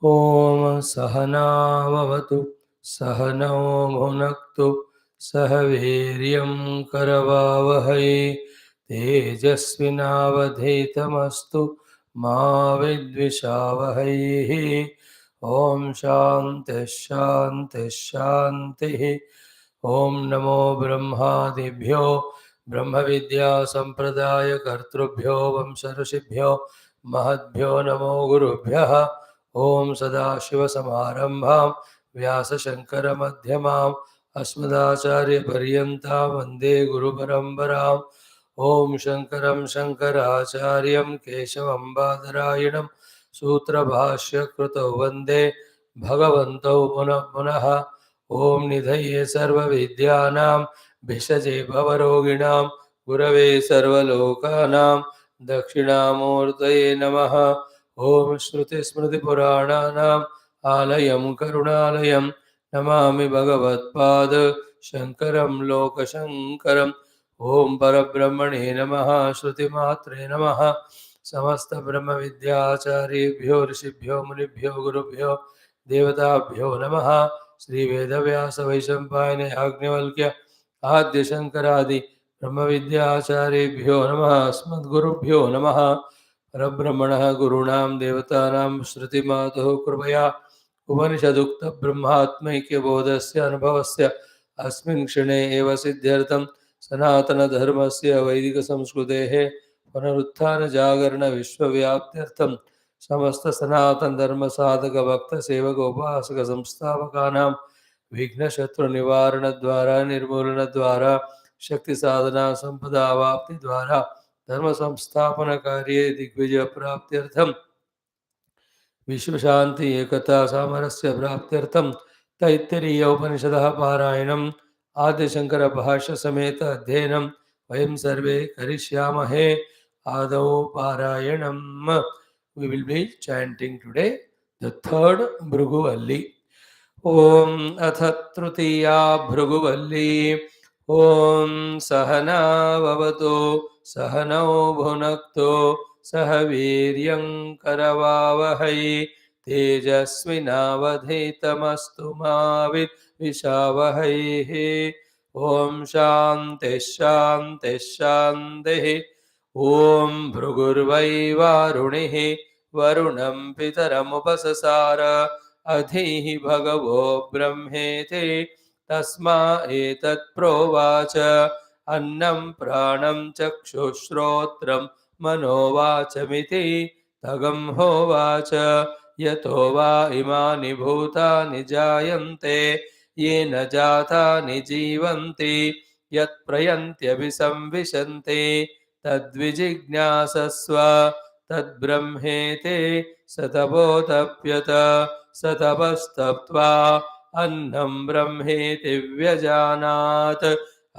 ॐ सहनाववतु सहनौ भुनक्तु सह वीर्यं करवावहै तेजस्विनावधीतमस्तु मा विद्विषावहै। ॐ शान्तिः शान्तिः शान्तिः। ॐ नमो ब्रह्मादिभ्यो ब्रह्मविद्या सम्प्रदायकर्तृभ्यो वंशऋषिभ्यो महद्भ्यो नमो गुरुभ्यः। ॐ सदाशिवसमारम्भां व्यासशङ्करमध्यमाम् अस्मदाचार्यपर्यन्तां वन्दे गुरुपरम्पराम्। ॐ शङ्करं शङ्कराचार्यं केशवं बादरायणं सूत्रभाष्यकृतौ वन्दे भगवन्तौ पुनः पुनः। ॐ निधये सर्वविद्यानां भिषजे भवरोगिणां गुरवे सर्वलोकानां दक्षिणामूर्तये नमः। ॐ श्रुतिस्मृतिपुराणानाम् आलयं करुणालयं नमामि भगवत्पाद शङ्करं लोकशङ्करम्। ॐ परब्रह्मणे नमः। श्रुतिमात्रे नमः। समस्त ब्रह्मविद्याचार्येभ्यो ऋषिभ्यो मुनिभ्यो गुरुभ्यो देवताभ्यो नमः। श्री वेदव्यास वैशंपायन याज्ञवल्क्य आद्य शंकरादि ब्रह्मविद्याचार्येभ्यो नमः। अस्मद्गुरुभ्यो नमः। परब्रह्मणः गुरूणां देवतानां श्रुतिमातुः कृपया उपनिषदुक्त ब्रह्मात्मैक्यबोधस्य अनुभवस्य अस्मिन् क्षणे एव सिद्ध्यर्थं सनातनधर्मस्य वैदिकसंस्कृतेः पुनरुत्थानजागरणविश्वव्याप्त्यर्थं समस्तसनातनधर्मसाधकभक्तसेवकोपासकसंस्थापकानां विघ्नशत्रुनिवारणद्वारा निर्मूलनद्वारा शक्तिसाधना सम्पदावाप्तिद्वारा धर्म संस्थापन कार्ये दिग्विजय प्राप्त्यर्थम विश्व शांति एकता सामरस्य प्राप्त्यर्थम तैत्तिरीय उपनिषदः पारायणम् आद्य शंकर भाष्य समेत अध्ययनं वयं सर्वे करिष्यामहे। आदौ पारायणम्। We will be chanting today the third Bhruguvalli. ॐ अथ तृतीया भृगुवल्ली। ॐ सहनाववतु सहनौ भुनक्तु सह वीर्यं करवावहै तेजस्विनावधीतमस्तु मा विद्विषावहै। ॐ शान्तिः शान्तिः शान्तिः। ॐ भृगुर्वै वारुणिः वरुणं पितरमुपससार अधीः भगवो ब्रह्मेति तस्मा एतत् प्रोवाच अन्नं प्राणं चक्षुश्रोत्रं मनोवाचमिति तगं होवाच यतो वा इमानि भूतानि जायन्ते येन जातानि जीवन्ति यत्प्रयन्त्यभिसंविशन्ति तद्विजिज्ञासस्व तद्ब्रह्मेति स तपोतप्यत स तपस्तप्त्वा अन्नं ब्रह्मेति व्यजानात्।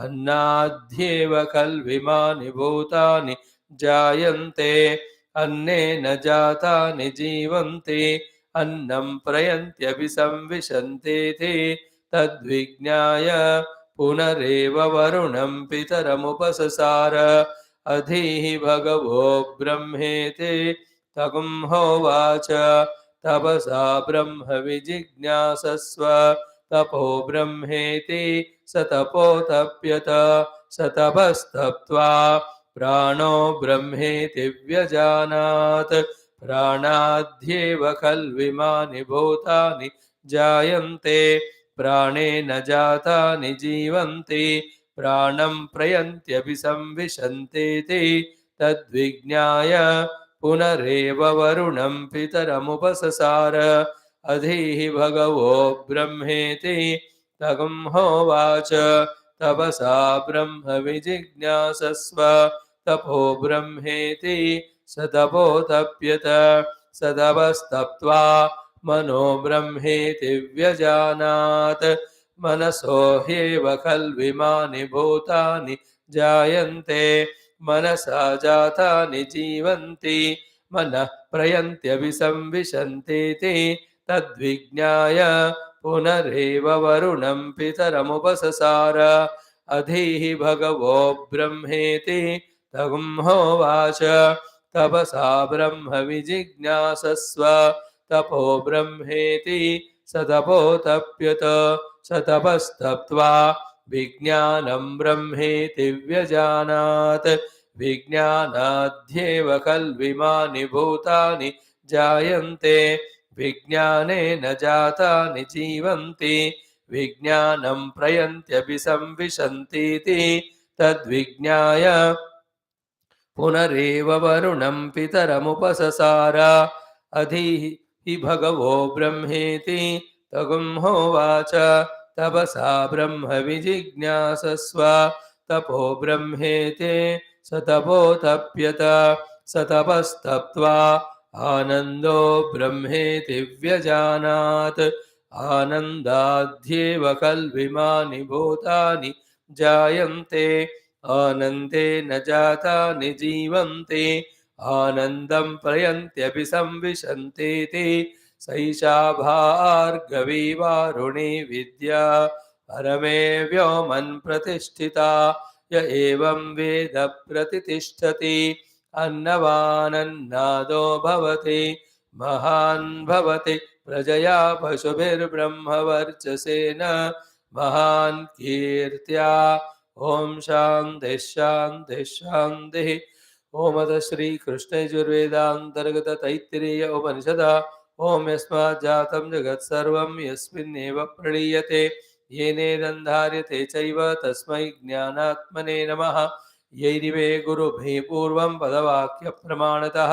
अन्नाद्येव खल्विमानि भूतानि जायन्ते अन्नेन जातानि जीवन्ति अन्नं प्रयन्त्यभिसंविशन्तीति तद्विज्ञाय पुनरेव वरुणं पितरमुपससार अधीः भगवो ब्रह्मेति तगं होवाच तपसा ब्रह्म विजिज्ञासस्व तपो ब्रह्मेति स तपोतप्यत स तपस्तप्त्वा प्राणो ब्रह्मेति व्यजानात्। प्राणाद्येव खल्विमानि भूतानि जायन्ते प्राणेन जातानि जीवन्ति प्राणं प्रयन्त्यभिसंविशन्तीति तद्विज्ञाय पुनरेव वरुणं पितरमुपससार अधीः भगवो ब्रह्मेति तगं होवाच तपसा ब्रह्म विजिज्ञासस्व तपो ब्रह्मेति स तपोतप्यत स तपस्तप्त्वा मनो ब्रह्मेति व्यजानात्। मनसो ह्येव खल्विमानि भूतानि जायन्ते मनसा जातानि जीवन्ति मनः प्रयन्त्यभिसंविशन्तीति तद्विज्ञाय पुनरेव वरुणं पितरमुपससार अधीः भगवो ब्रह्मेति तगं होवाच तपसा ब्रह्म विजिज्ञासस्व तपो ब्रह्मेति स तपोतप्यत स तपस्तप्त्वा विज्ञानं ब्रह्मेति व्यजानात् विज्ञानाध्येव खल्विमानि भूतानि जायन्ते विज्ञानेन जातानि जीवन्ति विज्ञानं प्रयन्त्यपि संविशन्तीति तद्विज्ञाय पुनरेव वरुणं पितरमुपससार अधीः हि भगवो ब्रह्मेति तगुंहोवाच तपसा ब्रह्म विजिज्ञासस्व तपो ब्रह्मेति स तपोतप्यत स तपस्तप्त्वा आनन्दो ब्रह्मेति व्यजानात् आनन्दाध्येव खल्विमानि भूतानि जायन्ते आनन्दे न जातानि जीवन्ति आनन्दं प्रयन्त्यपि संविशन्तीति सैषा भार्गवी वारुणी विद्या परमे व्योमन् प्रतिष्ठिता य एवं वेद प्रतितिष्ठति अन्नवानन्नादो भवति महान् भवति प्रजया पशुभिर्ब्रह्मवर्चसेन महान् कीर्त्या ओम शांति शांति शांति ओम अथ श्री कृष्ण यजुर्वेदांतर्गत तैत्तिरीय उपनिषद ओम यस्मात् जातं जगत् सर्वं यस्मिन्नेव प्रणीयते येनेदं चैव तस्मै ज्ञानात्मने नमः यैरिवे गुरुभिः पूर्वं पदवाक्य प्रमाणतः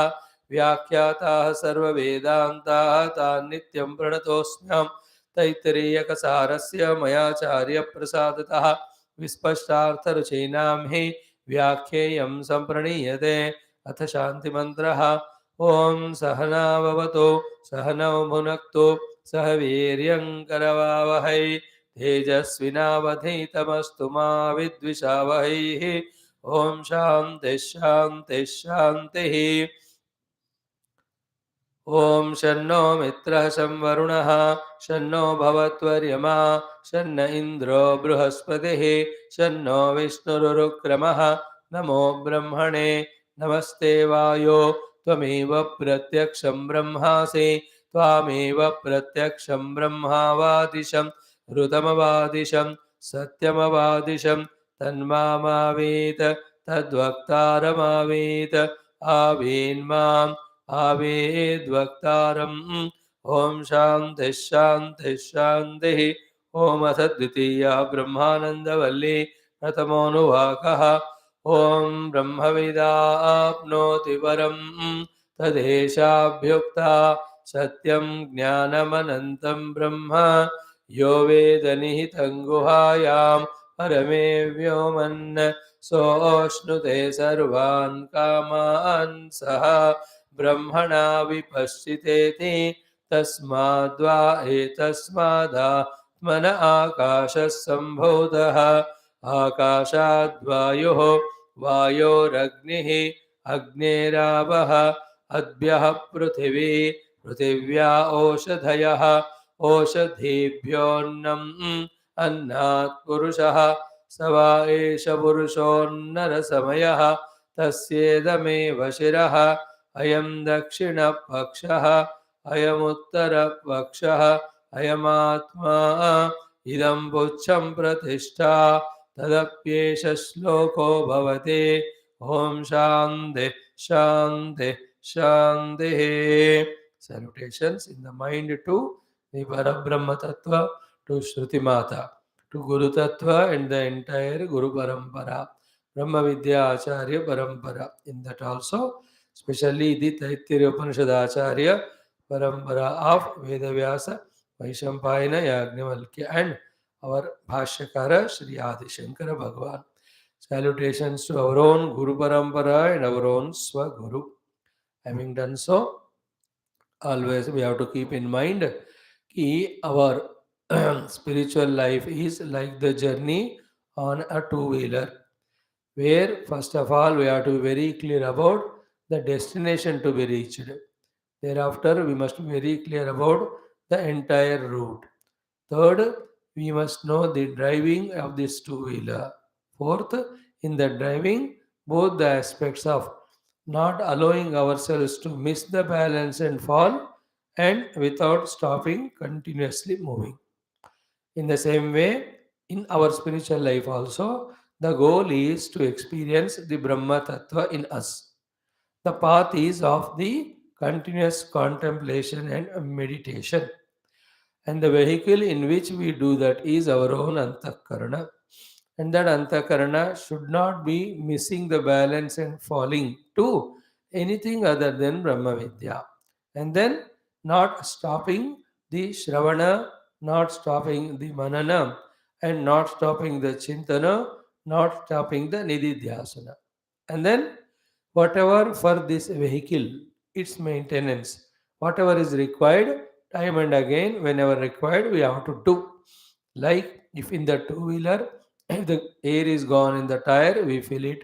व्याख्याताः सर्ववेदान्ताः तान् नित्यं प्रणतोऽस्म्यहं तैत्तिरीयकसारस्य मयाचार्य प्रसादतः विस्पष्टार्थरुचीनां हि व्याख्येयं सम्प्रणीयते अथ शान्तिमन्त्रः ॐ सहनाववतु सहनौ भुनक्तु सह वीर्यं करवावहै तेजस्विनावधीतमस्तु मा विद्विषावहैः ॐ शान्तिः शान्तिः शान्तिः ॐ शन्नो मित्रः शं वरुणः शन्नो भवत्वर्यमा शन्न इन्द्रो बृहस्पतिः शन्नो विष्णुरुक्रमः नमो ब्रह्मणे नमस्ते वायो त्वमेव प्रत्यक्षं ब्रह्मासि त्वामेव प्रत्यक्षं ब्रह्मावादिशं ऋतमवादिशं सत्यमवादिशं तन्मामावेत तद्वक्तारमावेत आवेन्माम् आवेद्वक्तारम् ॐ शान्तिः शान्तिः शान्तिः ॐ अथ द्वितीया ब्रह्मानन्दवल्ली प्रथमोऽनुवाकः ॐ ब्रह्मविदाप्नोति परं तदेशाभ्युक्ता सत्यं ज्ञानमनन्तं ब्रह्म यो वेद निहितं गुहायां परमे व्योमन् सोऽश्नुते सर्वान् कामान् सः ब्रह्मणा विपश्चितेति तस्माद्वा एतस्मादात्मन आकाशः सम्भूतः आकाशाद्वायुः वायोरग्निः अग्नेरावः अद्भ्यः पृथिवी पृथिव्या ओषधयः ओषधीभ्योऽन्नम् अन्नात् पुरुषः स वा एष पुरुषोऽन्नरसमयः तस्येदमेव शिरः अयं दक्षिणपक्षः अयमुत्तरपक्षः अयमात्मा इदं पुच्छं प्रतिष्ठा तदप्येष श्लोको भवति ॐ शान्ति शान्ति शान्तिः Salutations in the mind to the Parabrahma Tattva, to Shruti Mata, to Guru Tattva and the entire Guru Parampara, Brahma Vidya Acharya Parampara. In that also, especially the Taittiriya Upanishad Acharya Parampara of Vedavyasa, Vaishampayana Yagnavalkya and our Bhashyakara Sri Adi Shankara Bhagavan. Salutations to our own Guru Parampara and our own Swaguru. Having done so, always we have to keep in mind कि our spiritual life is like the journey on a two-wheeler, where first of all we have to be very clear about the destination to be reached. Thereafter, we must be very clear about the entire route. Third, we must know the driving of this two-wheeler. Fourth, in the driving, both the aspects of not allowing ourselves to miss the balance and fall, and without stopping, continuously moving. In the same way, in our spiritual life also, the goal is to experience the Brahma Tattva in us. The path is of the continuous contemplation and meditation. And the vehicle in which we do that is our own antakarana. And that antakarana should not be missing the balance and falling to anything other than Brahma Vidya. And then not stopping the Shravana, not stopping the Manana, and not stopping the Chintana, not stopping the Nididhyasana. And then whatever for this vehicle, its maintenance, whatever is required, time and again, whenever required, we have to do. Like if in the two wheeler, if the air is gone in the tire, we fill it.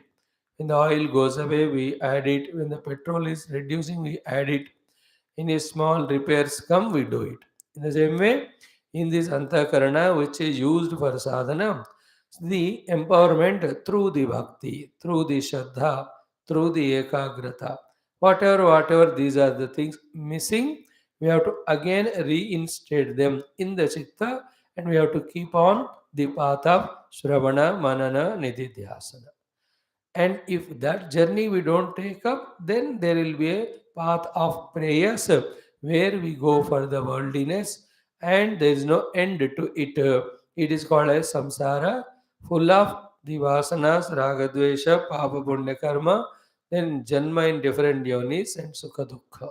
When the oil goes away, we add it. When the petrol is reducing, we add it. Any small repairs come, we do it. In the same way, in this antakarana, which is used for sadhana, the empowerment through the bhakti, through the shraddha, through the ekagrata, whatever these are the things missing, we have to again reinstate them in the chitta, and we have to keep on the path of Shravana, Manana, Nididhyasana. And if that journey we don't take up, then there will be a path of prayers where we go for the worldliness and there is no end to it. It is called as samsara, full of the vasanas, ragadvesha, papa punya karma, then janma in different yonis and sukha dukkha.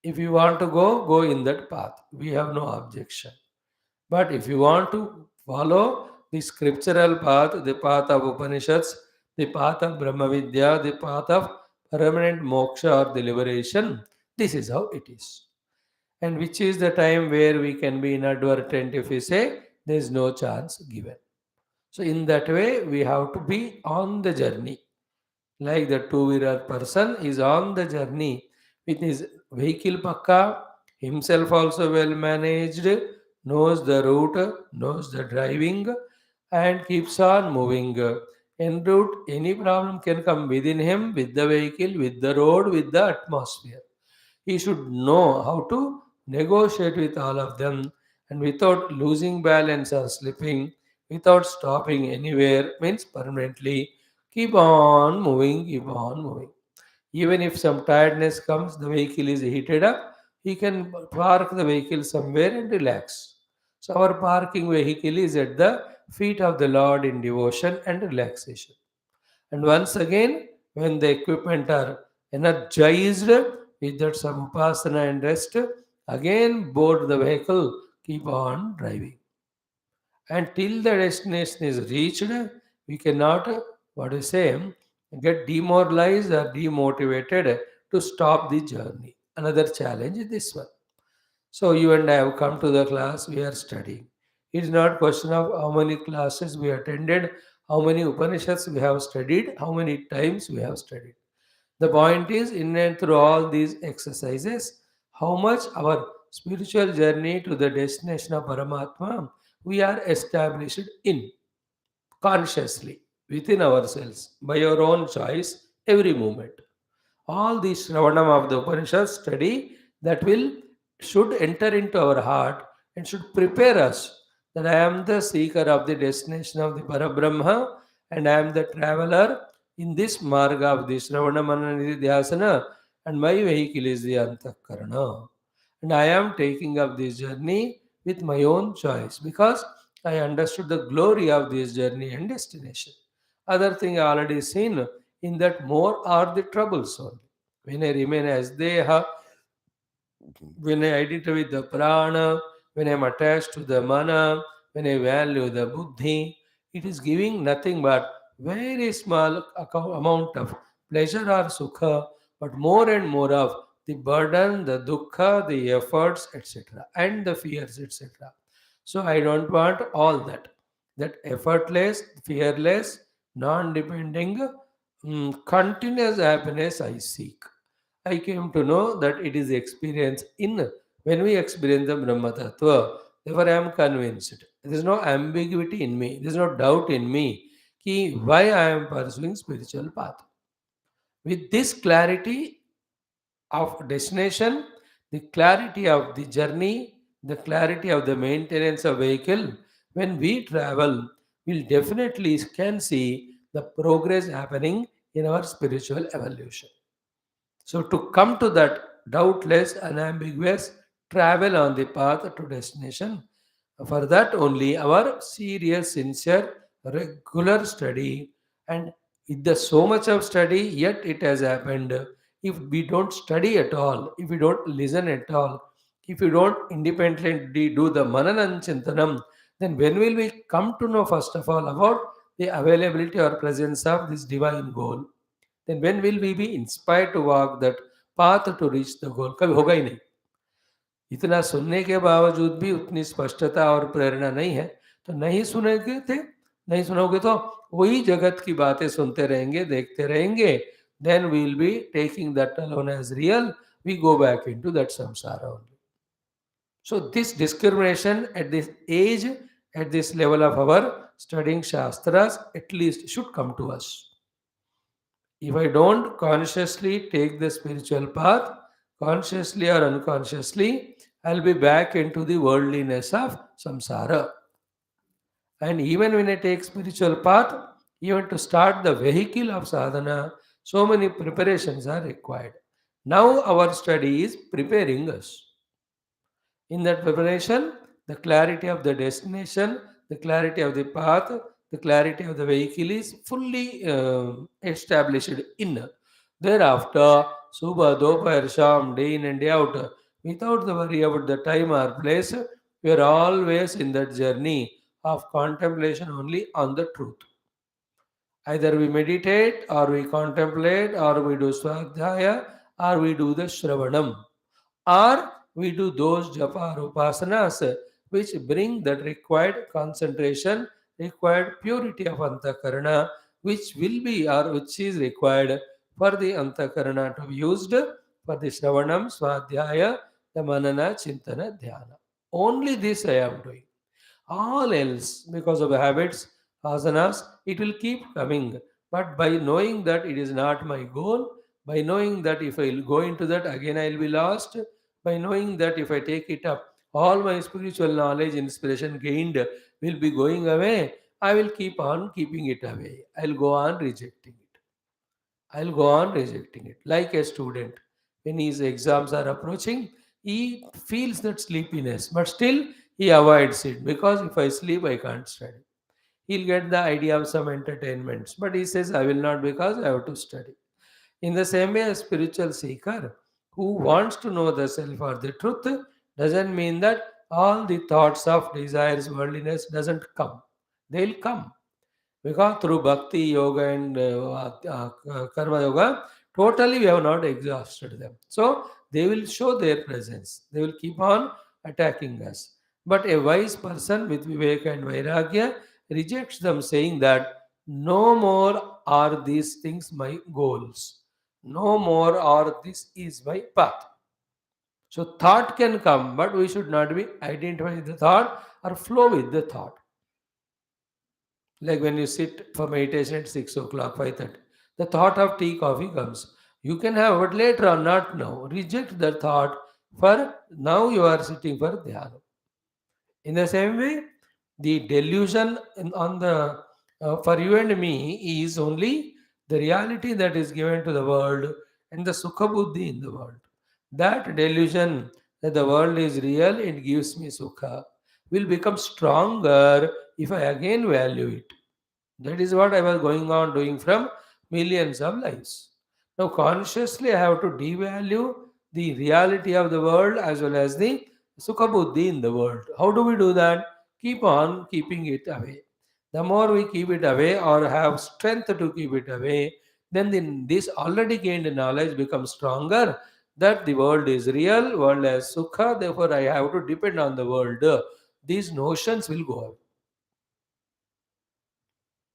If you want to go, go in that path. We have no objection. But if you want to follow the scriptural path, the path of Upanishads, the path of Brahma Vidya, the path of permanent moksha or the liberation, this is how it is. And which is the time where we can be inadvertent if we say there is no chance given. So, in that way, we have to be on the journey. Like the two-wheeler person is on the journey with his vehicle pakka, himself also well managed, knows the route, knows the driving, and keeps on moving. En route, any problem can come within him, with the vehicle, with the road, with the atmosphere. He should know how to negotiate with all of them and without losing balance or slipping, without stopping anywhere, means permanently. Keep on moving, keep on moving. Even if some tiredness comes, the vehicle is heated up, he can park the vehicle somewhere and relax. So, our parking vehicle is at the feet of the Lord in devotion and relaxation. And once again, when the equipment are energized with that some upasana and rest, again board the vehicle, keep on driving. And till the destination is reached, we cannot, what do you say, get demoralized or demotivated to stop the journey. Another challenge is this one. So you and I have come to the class, we are studying. It is not question of how many classes we attended, how many Upanishads we have studied, how many times we have studied. The point is, in and through all these exercises, how much our spiritual journey to the destination of Paramatma we are established in consciously within ourselves by our own choice every moment. All the Shravanam of the Upanishad study that will should enter into our heart and should prepare us that I am the seeker of the destination of the Parabrahma and I am the traveler in this marga of the Shravana Manana Dhyasana and my vehicle is the Antakarana. And I am taking up this journey with my own choice because I understood the glory of this journey and destination. Other thing I already seen in that more are the troubles only. When I remain as Deha, when I identify with the prana, when I'm attached to the mana, when I value the buddhi, it is giving nothing but very small amount of pleasure or sukha, but more and more of the burden, the dukkha, the efforts, etc., and the fears, etc. So I don't want all that. That effortless, fearless, non-depending, continuous happiness I seek. I came to know that it is experience in when we experience the Brahma Tattva. Therefore, I am convinced. There is no ambiguity in me. There is no doubt in me ki why I am pursuing spiritual path. With this clarity of destination, the clarity of the journey, the clarity of the maintenance of vehicle. When we travel, we'll definitely can see the progress happening in our spiritual evolution. So, to come to that doubtless, unambiguous travel on the path to destination, for that only our serious, sincere, regular study, and with the so much of study, yet it has happened. If we don't study at all, if we don't listen at all, if we don't independently do the Mananan Chintanam, then when will we come to know first of all about the availability or presence of this divine goal? Then when will we be inspired to walk that path to reach the goal? कभी होगा ही नहीं. इतना सुनने के बावजूद भी उतनी स्पष्टता और प्रेरणा नहीं है, तो नहीं सुनेंगे थे, नहीं सुनोगे तो वही जगत की बातें सुनते रहेंगे, देखते रहेंगे. Then we will be taking that alone as real. We go back into that samsara only. So this discrimination at this age, at this level of our studying shastras, at least should come to us. If I don't consciously take the spiritual path, consciously or unconsciously, I'll be back into the worldliness of samsara. And even when I take spiritual path, even to start the vehicle of sadhana, so many preparations are required. Now our study is preparing us. In that preparation, the clarity of the destination, the clarity of the path, the clarity of the vehicle is fully established in. Thereafter, Subha, Dopahar, Sham, day in and day out, without the worry about the time or place, we are always in that journey of contemplation only on the truth. Either we meditate, or we contemplate, or we do swadhyaya, or we do the shravanam, or we do those japa or upasanas which bring that required concentration, required purity of antakarana, which will be or which is required for the antakarana to be used for the shravanam, swadhyaya, the manana, chintana, dhyana. Only this I am doing. All else, because of habits, asanas, it will keep coming. But by knowing that it is not my goal, by knowing that if I will go into that, again I will be lost, by knowing that if I take it up, all my spiritual knowledge, inspiration gained will be going away, I will keep on keeping it away. I'll go on rejecting it. I'll go on rejecting it. Like a student, when his exams are approaching, he feels that sleepiness, but still he avoids it because if I sleep, I can't study. He'll get the idea of some entertainments, but he says, I will not because I have to study. In the same way, a spiritual seeker who wants to know the self or the truth doesn't mean that all the thoughts of desires, worldliness doesn't come. They'll come because through bhakti yoga and karma yoga, totally we have not exhausted them. So they will show their presence. They will keep on attacking us. But a wise person with viveka and vairagya rejects them, saying that no more are these things my goals. No more are this is my path. So thought can come, but we should not be identifying the thought or flow with the thought. Like when you sit for meditation at 6 o'clock, 5:30, the thought of tea, coffee comes. You can have, but later on, not now. Reject the thought for now you are sitting for dhyana. In the same way, the delusion on the for you and me is only the reality that is given to the world and the sukha buddhi in the world. That delusion that the world is real, it gives me sukha, will become stronger if I again value it. That is what I was going on doing from millions of lives. Now, consciously, I have to devalue the reality of the world as well as the sukha buddhi in the world. How do we do that? Keep on keeping it away. The more we keep it away or have strength to keep it away, then this already gained knowledge becomes stronger that the world is real, world has sukha, therefore I have to depend on the world. These notions will go away.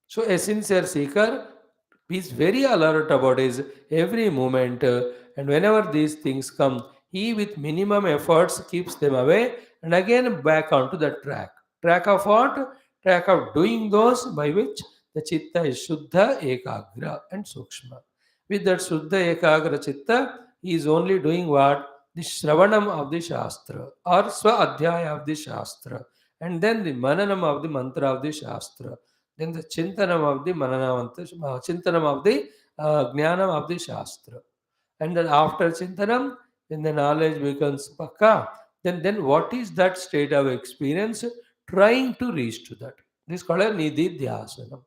So a sincere seeker is very alert about his every moment, and whenever these things come, he with minimum efforts keeps them away and again back onto the track. Track of what? Track of doing those by which the chitta is Shuddha, Ekagra and Sukshma. With that Shuddha, Ekagra, Chitta, he is only doing what? the Shravanam of the Shastra or Swa-Adhyaya of the Shastra, and then the Mananam of the Mantra of the Shastra, then the Chintanam of the Chintanam of the Jnanam of the Shastra. And then after Chintanam, when the knowledge becomes Pakka, then what is that state of experience? Trying to reach to that. This is called a Nididhyasanam.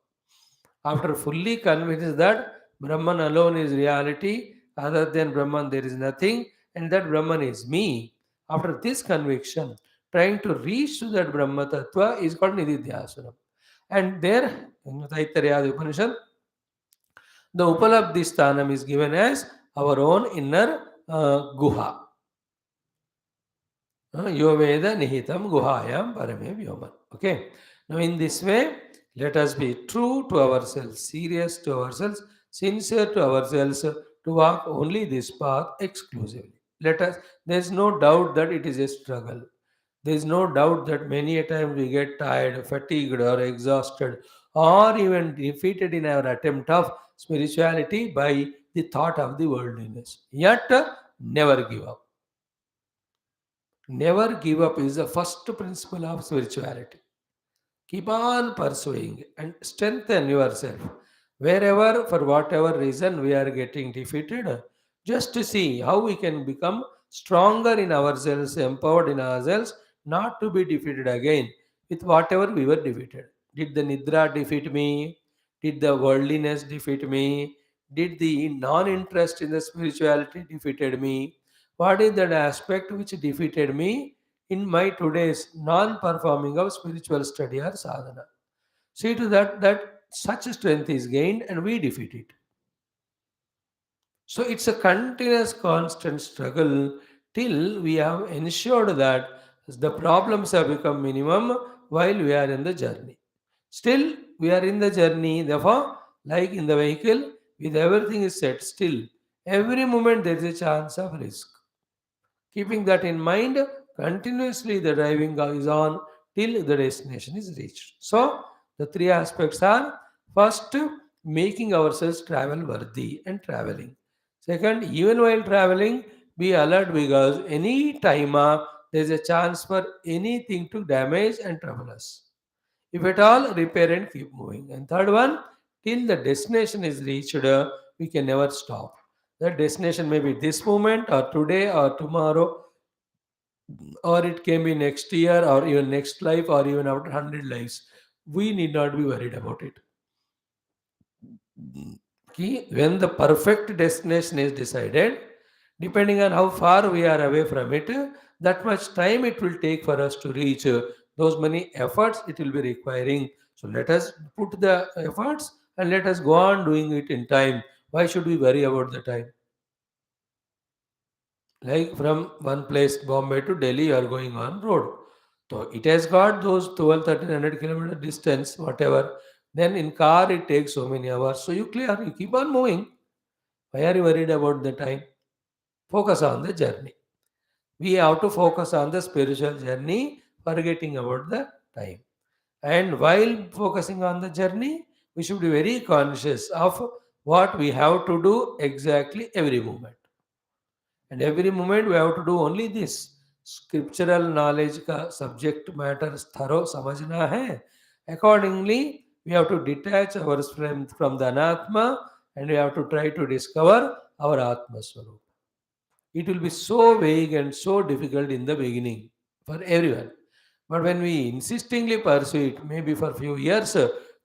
After fully convinced that Brahman alone is reality, other than Brahman there is nothing, and that Brahman is me. After this conviction, trying to reach to that Brahma Tattva is called Nididhyasanam. And there, in Taittiriya the Upanishad, the Upalabdhi Sthanam is given as our own inner Guha. Yo Veda Nihitam Guhayam Parame Vyoman. Okay. Now, in this way, let us be true to ourselves, serious to ourselves, sincere to ourselves, to walk only this path exclusively. There is no doubt that it is a struggle. There is no doubt that many a time we get tired, fatigued, or exhausted, or even defeated in our attempt of spirituality by the thought of the worldliness. Yet, never give up. Never give up is the first principle of spirituality. Keep on pursuing and strengthen yourself. Wherever, for whatever reason, we are getting defeated, just to see how we can become stronger in ourselves, empowered in ourselves, not to be defeated again with whatever we were defeated. Did the Nidra defeat me? Did the worldliness defeat me? Did the non interest in the spirituality defeated me? What is that aspect which defeated me in my today's non-performing of spiritual study or sadhana? See to that such strength is gained and we defeat it. So it's a continuous, constant struggle till we have ensured that the problems have become minimum while we are in the journey. Still, we are in the journey, therefore, like in the vehicle, with everything is set still. Every moment there is a chance of risk. Keeping that in mind, continuously the driving is on till the destination is reached. So, the three aspects are first, making ourselves travel worthy and traveling. Second, even while traveling, be alert because any time there is a chance for anything to damage and trouble us. If at all, repair and keep moving. And third one, till the destination is reached, we can never stop. The destination may be this moment or today or tomorrow, or it can be next year or even next life or even after 100 lives. We need not be worried about it. Okay? When the perfect destination is decided, depending on how far we are away from it, that much time it will take for us to reach, those many efforts it will be requiring. So let us put the efforts and let us go on doing it in time. Why should we worry about the time? Like from one place, Bombay to Delhi, you are going on road. So it has got those 12, 1300 kilometer distance, whatever. Then in car, it takes so many hours. So you clear, you keep on moving. Why are you worried about the time? Focus on the journey. We have to focus on the spiritual journey, forgetting about the time. And while focusing on the journey, we should be very conscious of what we have to do exactly every moment. And every moment we have to do only this. Scriptural knowledge का subject matter thorough समझना है. Accordingly, we have to detach ourselves from the anatma and we have to try to discover our atma swarup. It will be so vague and so difficult in the beginning for everyone. But when we insistingly pursue it, maybe for a few years,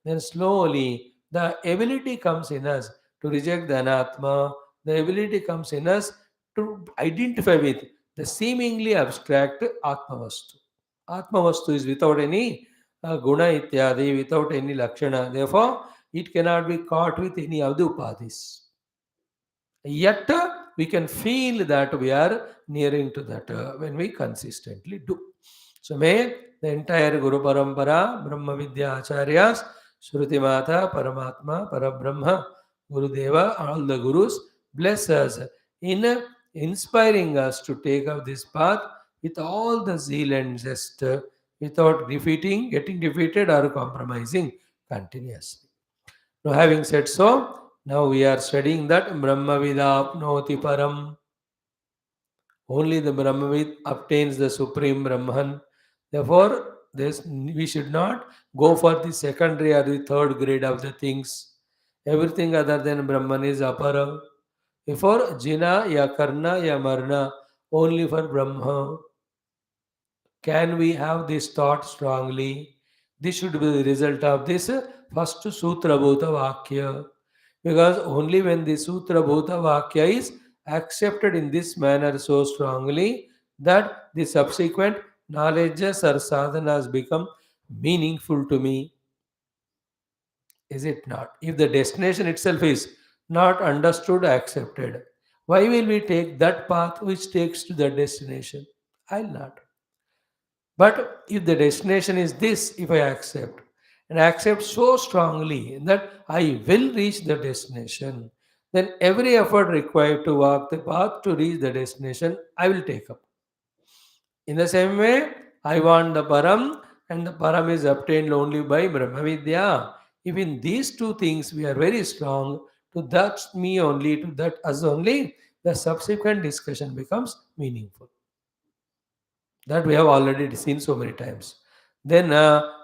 then slowly the ability comes in us to reject the anatma, the ability comes in us to identify with the seemingly abstract Atmavastu. Atmavastu is without any guna ityadi, without any lakshana. Therefore, it cannot be caught with any of the upadhis. Yet, we can feel that we are nearing to that when we consistently do. So, may the entire Guru Parampara, Brahma Vidya Acharyas, Shruti Mata, Paramatma, Parabrahma, Gurudeva, all the Gurus bless us in inspiring us to take up this path with all the zeal and zest, without getting defeated or compromising continuously. Now, having said so, now we are studying that Brahma Vidapnoti Param. Only the Brahmavid obtains the supreme Brahman. Therefore, we should not go for the secondary or the third grade of the things. Everything other than Brahman is apara. Therefore, jina ya karna ya marna, only for Brahma. Can we have this thought strongly? This should be the result of this first Sutra Bhuta Vakya. Because only when the Sutra Bhuta Vakya is accepted in this manner so strongly that the subsequent knowledges or sadhanas become meaningful to me. Is it not? If the destination itself is not understood, accepted, why will we take that path which takes to the destination? I'll not. But if the destination is this, if I accept, and accept so strongly that I will reach the destination, then every effort required to walk the path to reach the destination, I will take up. In the same way, I want the Param, and the Param is obtained only by Brahmavidya. If in these two things we are very strong, to that me only, to that us only, the subsequent discussion becomes meaningful. That we have already seen so many times. Then,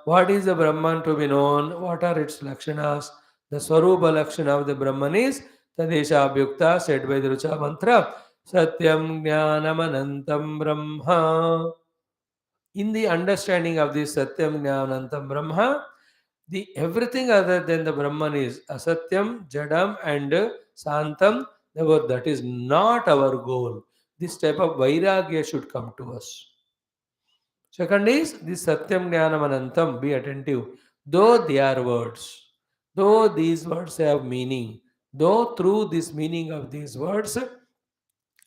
what is the Brahman to be known? What are its lakshanas? The Swarupa lakshana of the Brahman is Tadesha Abhyukta, said by the Rucha mantra, Satyam Jnanam Anantam Brahma. In the understanding of this Satyam Jnanantam Brahma, the everything other than the Brahman is Asatyam, Jadam, and Santam. Therefore, that is not our goal. This type of Vairagya should come to us. Second is this Satyam Jnanam Anantam, be attentive. Though they are words, though these words have meaning, though through this meaning of these words,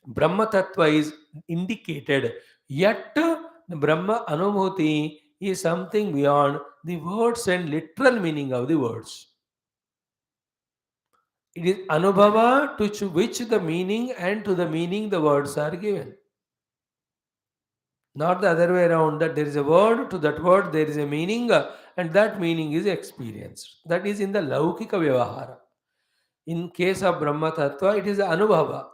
Brahma Tattva is indicated, yet the Brahma Anubhuti is something beyond the words and literal meaning of the words. It is Anubhava to which the meaning and to the meaning the words are given. Not the other way around, that there is a word, to that word there is a meaning, and that meaning is experienced. That is in the Laukika Vyavahara. In case of Brahma Tattva, it is Anubhava.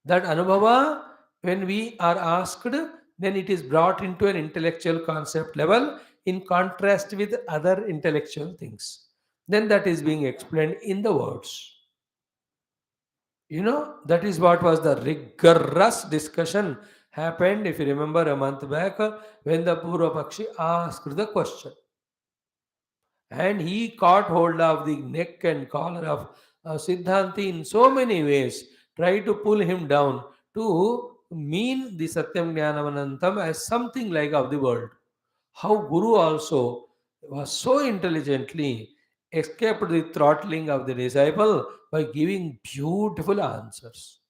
That Anubhava, when we are asked, then it is brought into an intellectual concept level in contrast with other intellectual things. Then that is being explained in the words. That is what was the rigorous discussion happened, if you remember, a month back, when the Purva Pakshi asked the question. And he caught hold of the neck and collar of Siddhanti in so many ways, tried to pull him down to mean the Satyam Jnanamanantam as something like of the world. How Guru also was so intelligently escaped the throttling of the disciple by giving beautiful answers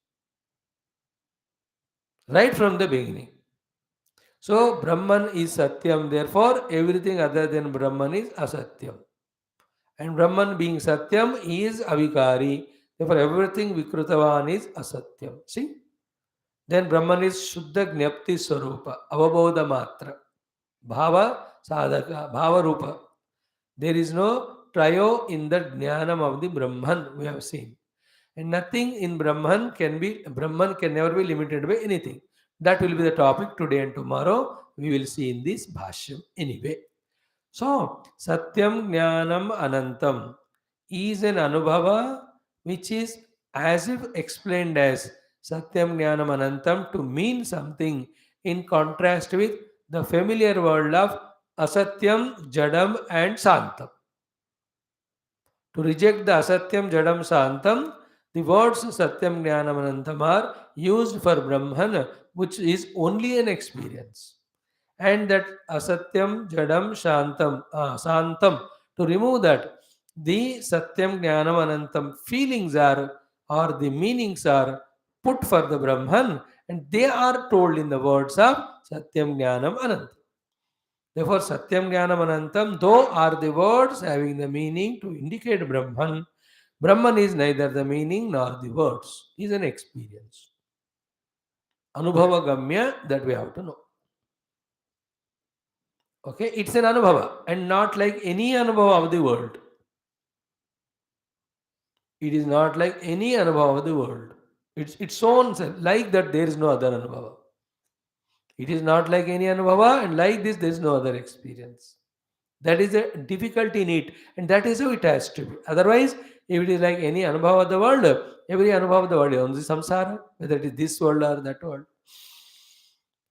right from the beginning. So Brahman is Satyam, therefore everything other than Brahman is Asatyam. And Brahman being Satyam is Avikari, therefore everything Vikrutavan is Asatyam. See? Then Brahman is Shuddha Gnapti Swarupa, Avabodha Matra, Bhava Sadhaka, Bhava Rupa. There is no trio in the Jnanam of the Brahman, we have seen. And nothing in Brahman can never be limited by anything. That will be the topic today and tomorrow. We will see in this Bhashyam anyway. So, Satyam Jnanam Anantam is an Anubhava which is as if explained as Satyam Jnanam Anantam to mean something in contrast with the familiar world of Asatyam, Jadam, and Santam. To reject the Asatyam, Jadam, Santam, the words Satyam, Jnanam, Anantam are used for Brahman, which is only an experience. And that Asatyam, Jadam, Santam, to remove that, the Satyam, Jnanam, Anantam feelings are, or the meanings are put for the Brahman, and they are told in the words of Satyam, Jnanam, Anantam. Therefore, Satyam Jnanam Anantam, though are the words having the meaning to indicate Brahman, Brahman is neither the meaning nor the words, is an experience. Anubhava Gamya, that we have to know. Okay, it's an Anubhava and not like any Anubhava of the world. It is not like any Anubhava of the world. Its own self. Like that, there is no other Anubhava. It is not like any Anubhava, and like this, there is no other experience. That is a difficulty in it, and that is how it has to be. Otherwise, if it is like any Anubhava of the world, every Anubhava of the world is only samsara, whether it is this world or that world.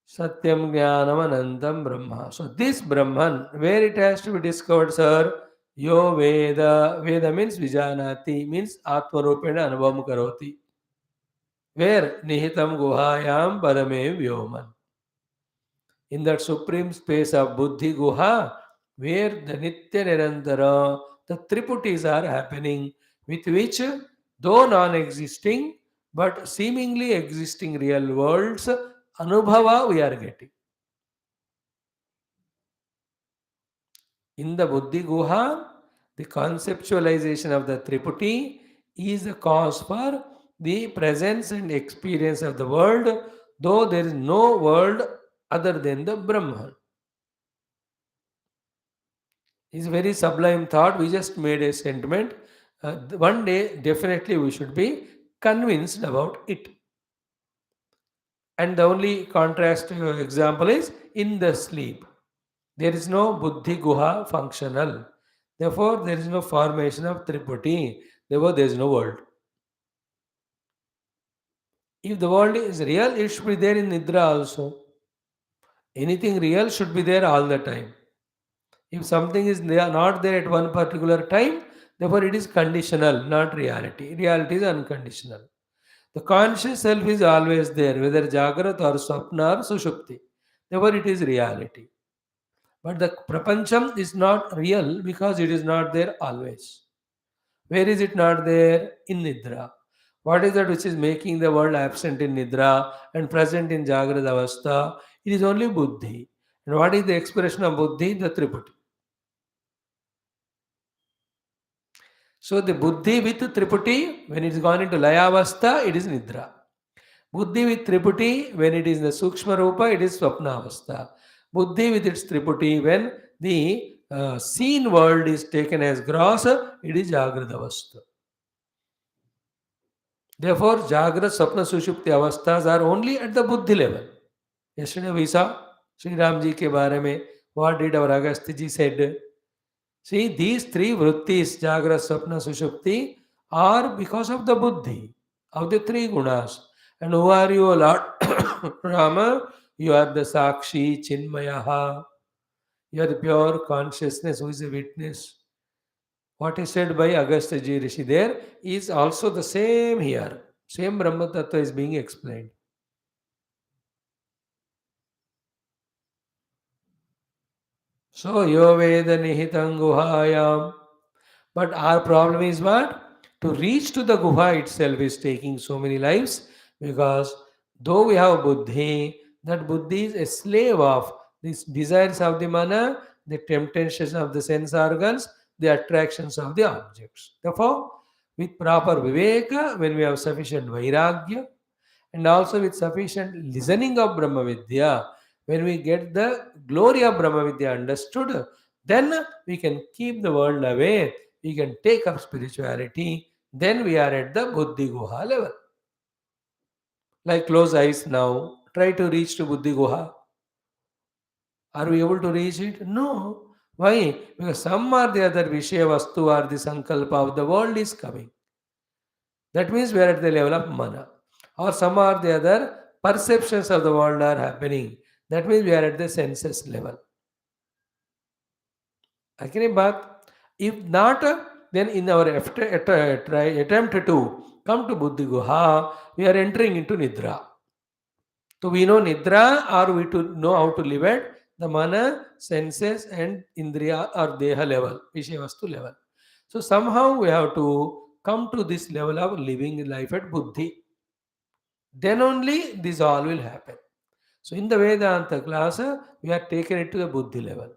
Satyam Jnanam Anantam Brahma. So this Brahman, where it has to be discovered, sir? Yo Veda. Veda means Vijanati, means Atmarupena Anubhavam Karoti. Where Nihitam Guhayam Parame Vyoman. In that supreme space of Buddhi Guha, where the Nitya Nirantara, the Triputis are happening, with which, though non existing, but seemingly existing real worlds, Anubhava we are getting. In the Buddhi Guha, the conceptualization of the Triputi is the cause for the presence and experience of the world, though there is no world other than the Brahman. It's a very sublime thought. We just made a sentiment. One day, definitely, we should be convinced about it. And the only contrast example is in the sleep. There is no Buddhi Guha functional. Therefore, there is no formation of Triputi. Therefore, there is no world. If the world is real, it should be there in Nidra also. Anything real should be there all the time. If something is not there at one particular time, therefore it is conditional, not reality. Reality is unconditional. The conscious self is always there, whether Jagrat or Swapna or Sushupti. Therefore it is reality. But the Prapancham is not real because it is not there always. Where is it not there? In Nidra. What is that which is making the world absent in Nidra and present in Jagrata Avastha? It is only Buddhi. And what is the expression of Buddhi? The Triputi. So the Buddhi with Triputi, when it is gone into Layavastha, it is Nidra. Buddhi with Triputi, when it is in the Sukshma Rupa, it is Swapnavastha. Buddhi with its Triputi, when the seen world is taken as gross, it is Jagrata Avastha. Therefore, Jagrata, Swapna, Sushupti Avasthas are only at the Buddhi level. Yesterday we saw Sri Ramji ke baare mein, what did our Agastya ji said? See, these three vrittis, Jagra, Swapna, Sushupti, are because of the Buddhi, of the three gunas. And who are you, Lord Rama? You are the Sakshi, Chinmayaha. You are the pure consciousness who is a witness. What is said by Agastya Ji Rishi there is also the same here. Same Brahma Tattva is being explained. So, Yo Veda Nihitam Guhayam. But our problem is what? To reach to the Guha itself is taking so many lives because though we have Buddhi, that Buddhi is a slave of these desires of the mana, the temptations of the sense organs, the attractions of the objects. Therefore, with proper Viveka, when we have sufficient Vairagya, and also with sufficient listening of Brahma Vidya, when we get the glory of Brahma Vidya understood, then we can keep the world away, we can take up spirituality, then we are at the Buddhi Guha level. Like close eyes now, try to reach to Buddhi Guha. Are we able to reach it? No. Why? Because some or the other Vishaya Vastu or the Sankalpa of the world is coming. That means we are at the level of mana. Or some or the other perceptions of the world are happening. That means we are at the senses level. Agni baat. If not, then in our attempt to come to Buddhi Guha, we are entering into Nidra. So we know Nidra or we to know how to live at the mana, senses and Indriya or Deha level, Vishayavastu level. So somehow we have to come to this level of living life at Buddhi. Then only this all will happen. So in the Vedanta class, we are taken it to the Buddhi level.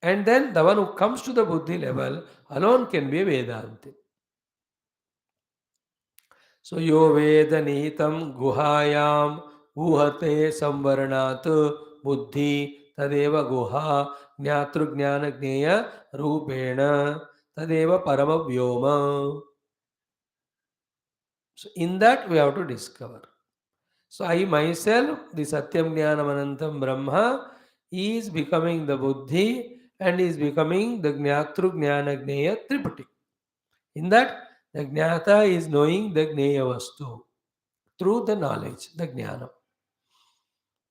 And then the one who comes to the Buddhi level alone can be a Vedanti. So yo Veda Nihitam Guhayam Guhate Samvaranat Buddhi Tadeva Guha Jnatru Jnana Jneya Rupena Tadeva Parama Vyoma. So in that we have to discover. So I myself, the Satyam Jnanam Anantam Brahma, is becoming the Buddhi and is becoming the Jnatru Jnana Jnaya Triputi. In that, the Jnata is knowing the Jnaya Vastu through the knowledge, the Jnana.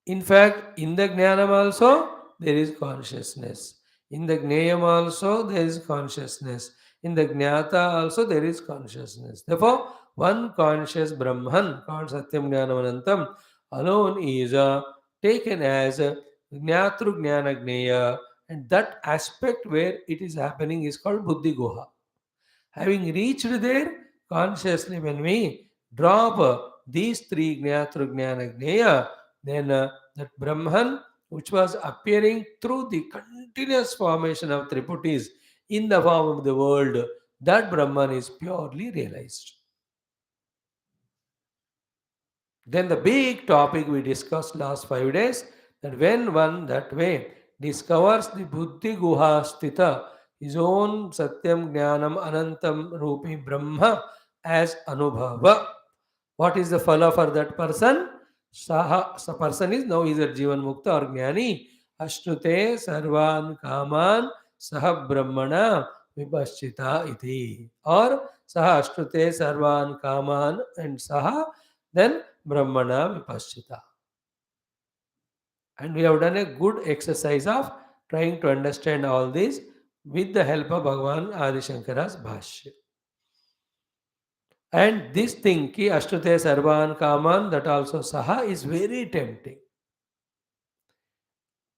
In fact, in the Jnanam also, there is consciousness. In the Gnayam also, there is consciousness. In the Jnata also, there is consciousness. Therefore, one conscious Brahman, called Satyam Jnanam Anantam, alone is taken as Jnatru Jnana Gnaya, and that aspect where it is happening is called Buddhi Guha. Having reached there, consciously when we drop these three Jnatru Jnana Gnaya, then that Brahman, which was appearing through the continuous formation of Triputis in the form of the world, that Brahman is purely realized. Then the big topic we discussed last 5 days, that when one that way discovers the Buddhi Guha Sthita, his own Satyam Jnanam Anantam Rupi Brahma as Anubhava, what is the phala for that person? Saha, the person is now is a Jivan Mukta or Jnani. Ashrute Sarvan Kaman Saha Brahmana Vibhaschita iti. Or Saha Ashrute Sarvan Kaman and Saha, then Brahmana Vipaschita. And we have done a good exercise of trying to understand all this with the help of Bhagavan Adi Shankara's Bhashya. And this thing, ki Ashtute Sarvan Kaman, that also Saha, is very tempting.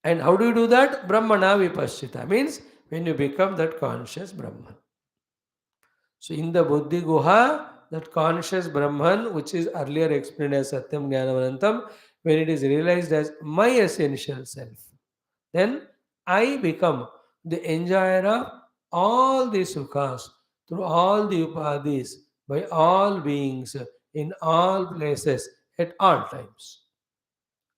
And how do you do that? Brahmana Vipaschita means when you become that conscious Brahman. So in the Buddhi Guha, that conscious Brahman, which is earlier explained as Satyam Jnanavanantam, when it is realized as my essential self, then I become the enjoyer of all the sukhas through all the upadhis by all beings in all places at all times.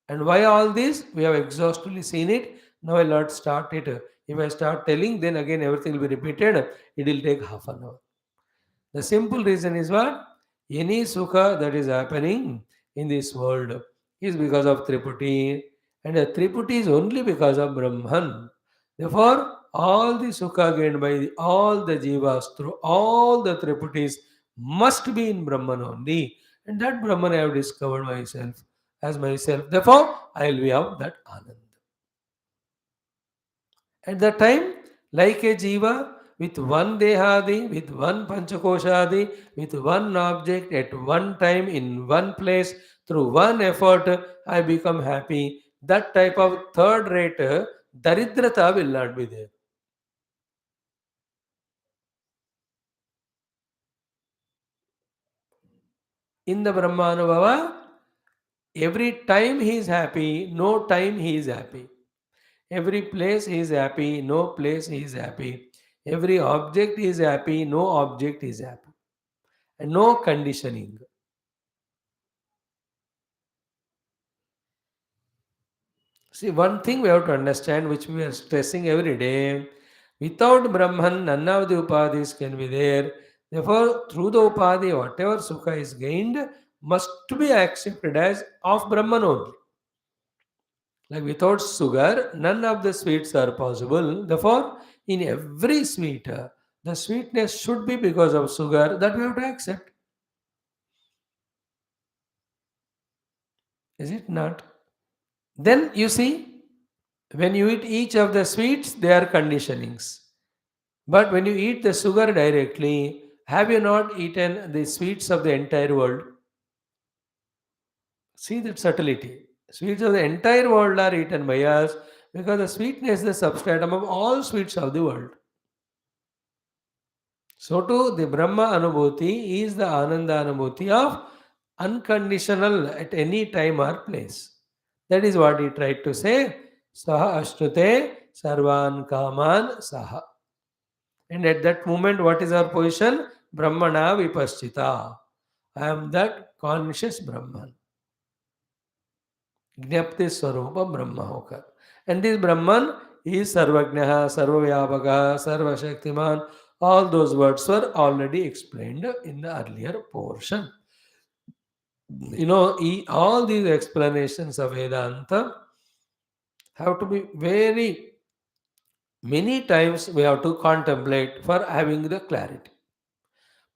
And why all this? We have exhaustively seen it. Now let's start it. If I start telling, then again everything will be repeated. It will take half an hour. The simple reason is what? Any sukha that is happening in this world is because of Triputi, and the Triputi is only because of Brahman. Therefore, all the sukha gained by all the jivas through all the Triputis must be in Brahman only, and that Brahman I have discovered myself as myself. Therefore, I will be of that Anand. At that time, like a jiva, with one dehadi, with one panchakoshadi, with one object at one time in one place, through one effort, I become happy. That type of third rate daridrata will not be there. In the Brahmanubhava, every time he is happy, no time he is happy. Every place he is happy, no place he is happy. Every object is happy, no object is happy. And no conditioning. See, one thing we have to understand, which we are stressing every day, without Brahman, none of the upadhis can be there. Therefore, through the upadhi, whatever sukha is gained must be accepted as of Brahman only. Like without sugar, none of the sweets are possible. Therefore, in every sweet, the sweetness should be because of sugar, that we have to accept. Is it not? Then you see, when you eat each of the sweets, they are conditionings. But when you eat the sugar directly, have you not eaten the sweets of the entire world? See that subtlety. Sweets of the entire world are eaten by us because the sweetness is the substratum of all sweets of the world. So too, the Brahma Anubhuti is the Ananda Anubhuti of unconditional at any time or place. That is what he tried to say. Saha Ashtute Sarvan Kaman Saha. And at that moment, what is our position? Brahmana Vipaschita. I am that conscious Brahman. Jnapti Swarupa Brahma hokar. And this Brahman is Sarvagnaha, Sarvavyapaka, Sarvashaktiman. All those words were already explained in the earlier portion. All these explanations of Vedanta have to be very many times we have to contemplate for having the clarity.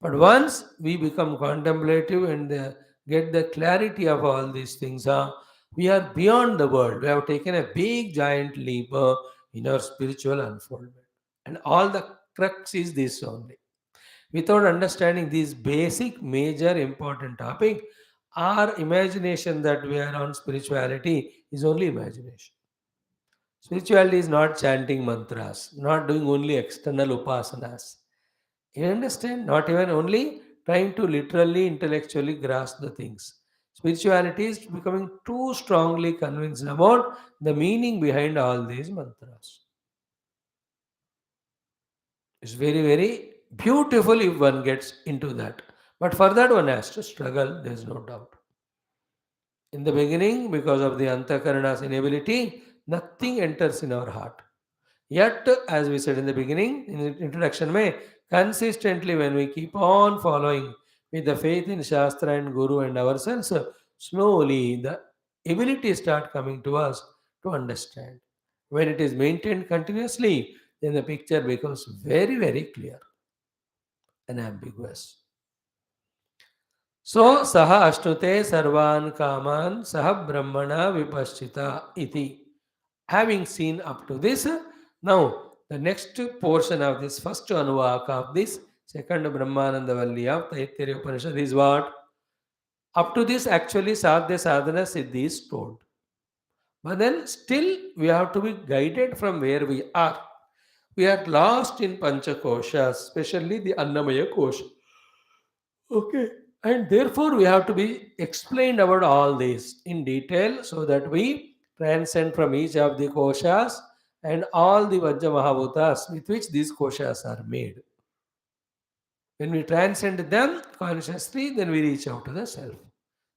But once we become contemplative and get the clarity of all these things, we are beyond the world. We have taken a big giant leap in our spiritual unfoldment. And all the crux is this only. Without understanding this basic, major, important topic, our imagination that we are on spirituality is only imagination. Spirituality is not chanting mantras, not doing only external upasanas. You understand? Not even only trying to literally, intellectually grasp the things. Spirituality is becoming too strongly convinced about the meaning behind all these mantras. It's very, very beautiful if one gets into that. But for that, one has to struggle, there's no doubt. In the beginning, because of the Antakarana's inability, nothing enters in our heart. Yet, as we said in the beginning, in the introduction, consistently when we keep on following with the faith in Shastra and Guru and ourselves, slowly the ability start coming to us to understand. When it is maintained continuously, then the picture becomes very, very clear and ambiguous. So, saha ashnute sarvan kaman saha brahmana vipashchita iti. Having seen up to this, now the next portion of this first anuvaka of this second Brahmananda Valli of Taittiriya Upanishad is what? Up to this, actually, sadhya sadhana siddhi is told. But then still we have to be guided from where we are. We are lost in Panchakoshas, especially the Annamaya Kosha. Okay. And therefore, we have to be explained about all this in detail so that we transcend from each of the koshas and all the Vajra Mahabhutas with which these koshas are made. When we transcend them consciously, then we reach out to the self.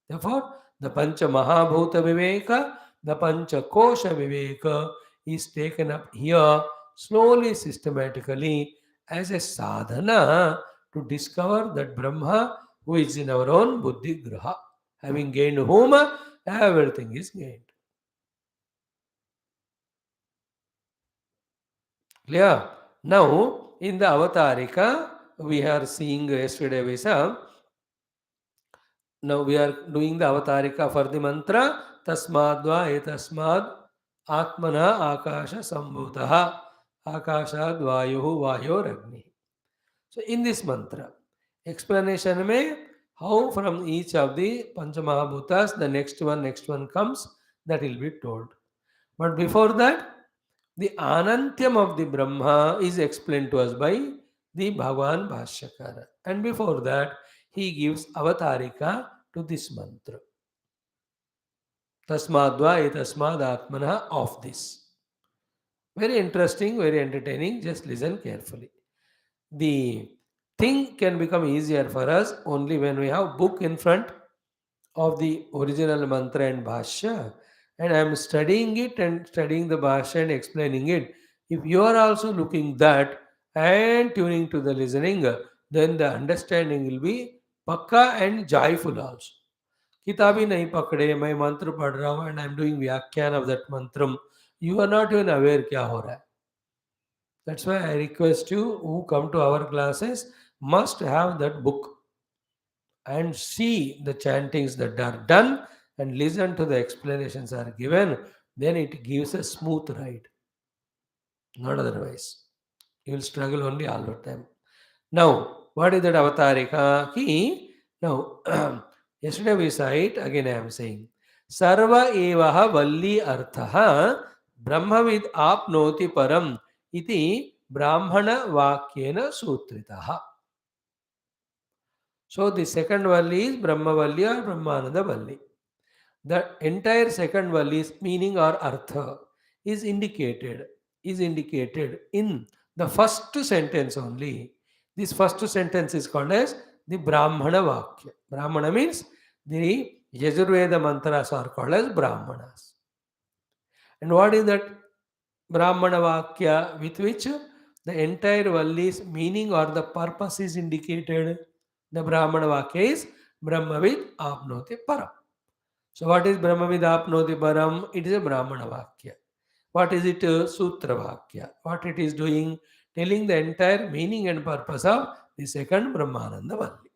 Therefore, the Pancha Mahabhuta Viveka, the Pancha Kosha Viveka is taken up here slowly, systematically as a sadhana to discover that Brahma who is in our own Buddhi Graha. Having gained whom, everything is gained. Clear? Now, in the Avatarika, we are seeing yesterday we saw. Now we are doing the avatarika for the mantra tasmadva etasmad atmana akasha sambhutaha akashad vayuhu vayoragni. So in this mantra, explanation may how from each of the Panchamahabhutas the next one comes, that will be told. But before that, the Anantyam of the Brahma is explained to us by the Bhagavan Bhashyakara. And before that, he gives avatarika to this mantra. Tasmadva etasmad atmana of this. Very interesting, very entertaining. Just listen carefully. The thing can become easier for us only when we have book in front of the original mantra and bhashya, and I am studying it and studying the bhashya and explaining it. If you are also looking that and tuning to the listening, then the understanding will be pakka and joyful also. किताब ही नहीं पकड़े मैं मंत्र पढ़ रहा हूँ and I am doing व्याख्यान of that mantram, you are not even aware क्या हो रहा है. That's why I request you who come to our classes must have that book and see the chantings that are done and listen to the explanations are given, then it gives a smooth ride. Not otherwise. You will struggle only all the time. Now, what is that avatarika? Now, yesterday we saw it, again I am saying. Sarva evaha valli arthaha brahmavid apnoti param iti brahmana vakyena sutritaha. So the second Valli is Brahma Valli or Brahmananda Valli. The entire second Valli's meaning or artha is indicated in the first sentence only. This first sentence is called as the Brahmana Vakya. Brahmana means the Yajurveda mantras are called as Brahmanas. And what is that Brahmana Vakya with which the entire Valli's meaning or the purpose is indicated? The Brahmana Vakya is Brahmavid apnoti param. So what is Brahmavid apnoti param? It is a Brahmana Vakya. What is it? Sutra Vakya. What it is doing? Telling the entire meaning and purpose of the second Brahmananda Valli.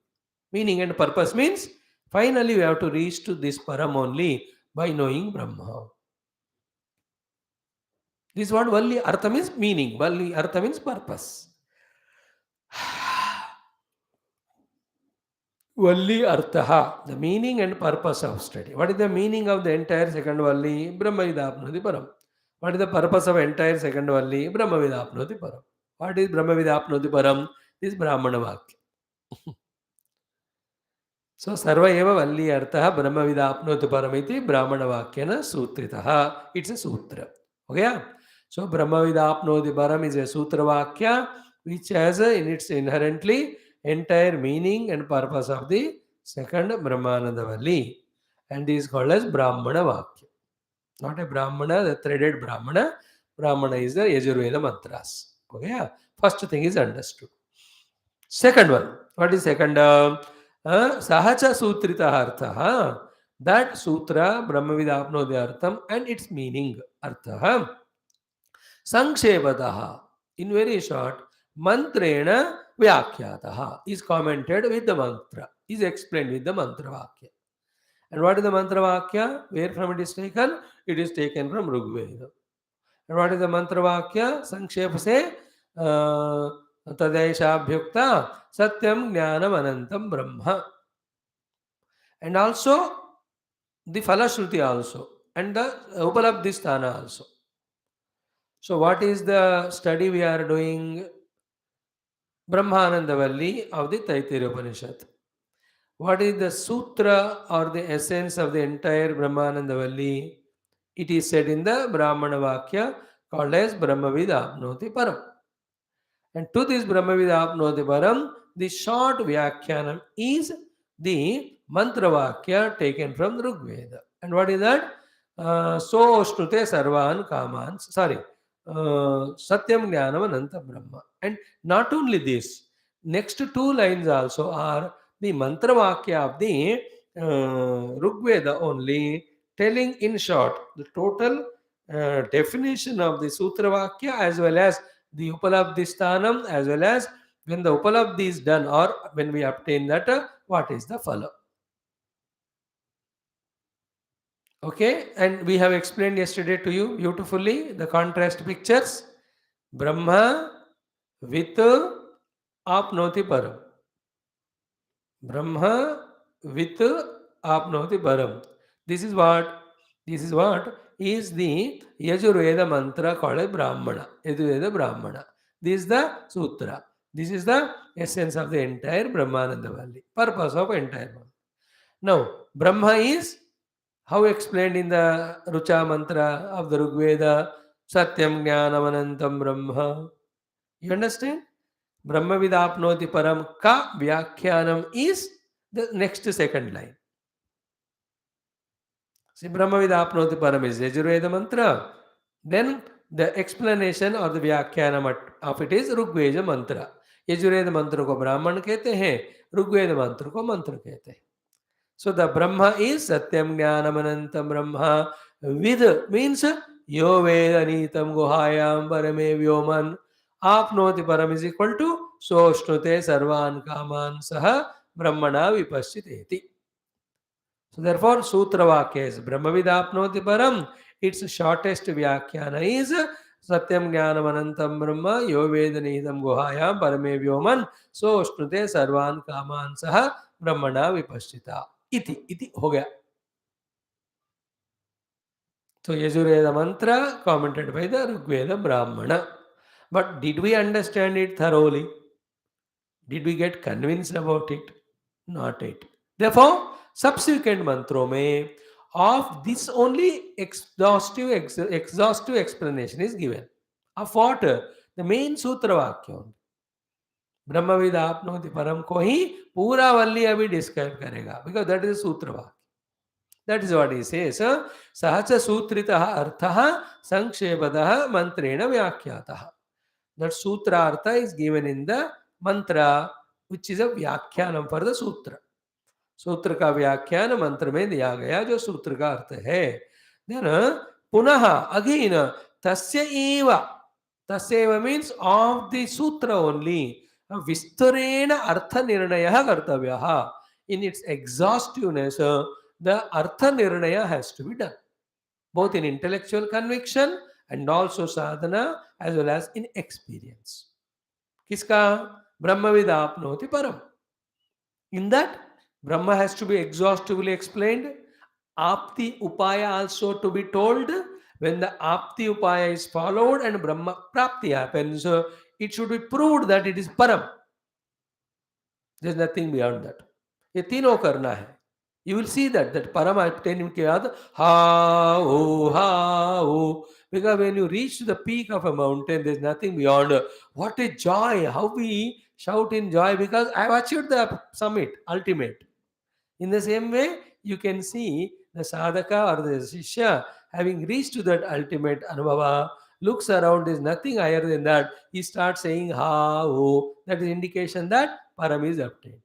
Meaning and purpose means finally we have to reach to this param only by knowing Brahma. This is what Valli Artha means meaning. Valli Artha means purpose. Valli Artha, the meaning and purpose of study. What is the meaning of the entire second Valli? Brahmavidapnoti Param. What is the purpose of entire second Valli? Brahmavidapnoti Param. What is Brahmavidapnoti Param? This is Brahmana Vakya. So Sarva eva Valli Artha Brahmavidapnoti Paramiti Brahmana Vakyana Sutritaha. It's a sutra. Okay? So Brahmavidapnoti Param is a sutra Vakya which has in its inherently entire meaning and purpose of the second Brahmananda Valli, and is called as Brahmana Vakya. Not a Brahmana, the threaded Brahmana. Brahmana is the Yajurveda mantras. Okay? First thing is understood. Second one, what is second? Sahacha Sutrita Artha. That sutra, Brahmavidapnoti Artham, and its meaning, Artha. Sankshepataha, in very short, Mantrena Vyakhyataha is commented with the mantra, is explained with the mantra Vakya. And what is the mantra Vakya? Where from it is taken? It is taken from Rigveda. And what is the mantra Vakya? Sankshep se Tadeshabhyukta Satyam Jnanam Anantam Brahma. And also the Phala Shruti also, and the Upalabdhi Sthana also. So what is the study we are doing? Brahmananda Valli of the Taittiriya Upanishad. What is the sutra or the essence of the entire Brahmananda Valli? It is said in the Brahmana Vakya called as Brahmavid Apnoti Param. And to this Brahmavid Apnoti Param, the short Vyakhyanam is the Mantra Vakya taken from the Rigveda. And what is that? So Shnute Sarvan Kamans. Sorry. Satyam Jnanam Ananta Brahma. And not only this, next two lines also are the mantra vakya of the Rigveda only, telling in short the total definition of the sutra vakya as well as the upalabdhi sthanam, as well as when the upalabdhi is done or when we obtain that, what is the phala. Okay, and we have explained yesterday to you beautifully the contrast pictures. Brahma with apnoti param. Brahma with apnoti param. This is what is the Yajurveda mantra called as Brahmana. Yajurveda Brahmana. This is the sutra. This is the essence of the entire Brahmananda Valli. Purpose of entire one. Now, Brahma is how explained in the Rucha mantra of the Rigveda, Satyam Jnanam Anantam Brahma. You understand? Brahma Vidapnoti Param Ka Vyakhyanam is the next second line. See, Brahma Vidapnoti Param is Yajurveda mantra. Then the explanation or the Vyakhyanam of it is Rigveda mantra. Yajurveda mantra ko Brahman kehte hain, Rigveda mantra ko mantra kehte hain. So the Brahma is Satyam Jnanam Anantam Brahma. With means Yo Veda Nitam Guhayam Parame Vyoman. Apnoti Param is equal to So Shnute Sarvan Kaman Saha Brahmana Vipashyateti. So therefore Sutra Vakya is Brahmavid Apnoti Param. Its shortest Vyakhyana is Satyam Jnanam Anantam Brahma Yo Veda Nitam Guhayam Parame Vyoman. So Shnute Sarvan Kaman Saha Brahmana Vipashyata. Iti हो गया. So Yajurveda mantra commented by the Rigveda Brahmana. But did we understand it thoroughly? Did we get convinced about it? Not it. Therefore, subsequent mantro mein of this only exhaustive explanation is given. Of what? The main sutra vakya. ब्रह्मविद आपनोति परम को ही पूरा वल्ली अभी describe करेगा, because that is sutra वाक्य. That is what he says. सहच सूत्रितः अर्थः संक्षेपतः मंत्रेण व्याख्यातः. दैट सूत्रार्थ is given in the mantra which is a व्याख्यानम फॉर द सूत्र. सूत्र का व्याख्यान मंत्र में दिया गया जो सूत्र का अर्थ है. देन पुनः अगेन तस्य एव मीन्स ऑफ द सूत्र ओनली विस्तरेण अर्थ निर्णयः कर्तव्यः. In its exhaustiveness, the artha nirnaya has to be done, both in intellectual conviction and also sadhana as well as in experience. किसका? ब्रह्मविद आपनोति परम. In that, Brahma has to be exhaustively explained. Apti upaya also to be told. When the apti upaya is followed and Brahma prapti happens, it should be proved that it is param. There is nothing beyond that. ये तीनों करना है. You will see that param obtained के बाद ha o, because when you reach to the peak of a mountain, there is nothing beyond. What a joy! How we shout in joy because I have achieved the summit, ultimate. In the same way, you can see the sadhaka or the shishya having reached to that ultimate anubhava, looks around, there is nothing higher than that. He starts saying ha o. That is indication that param is obtained.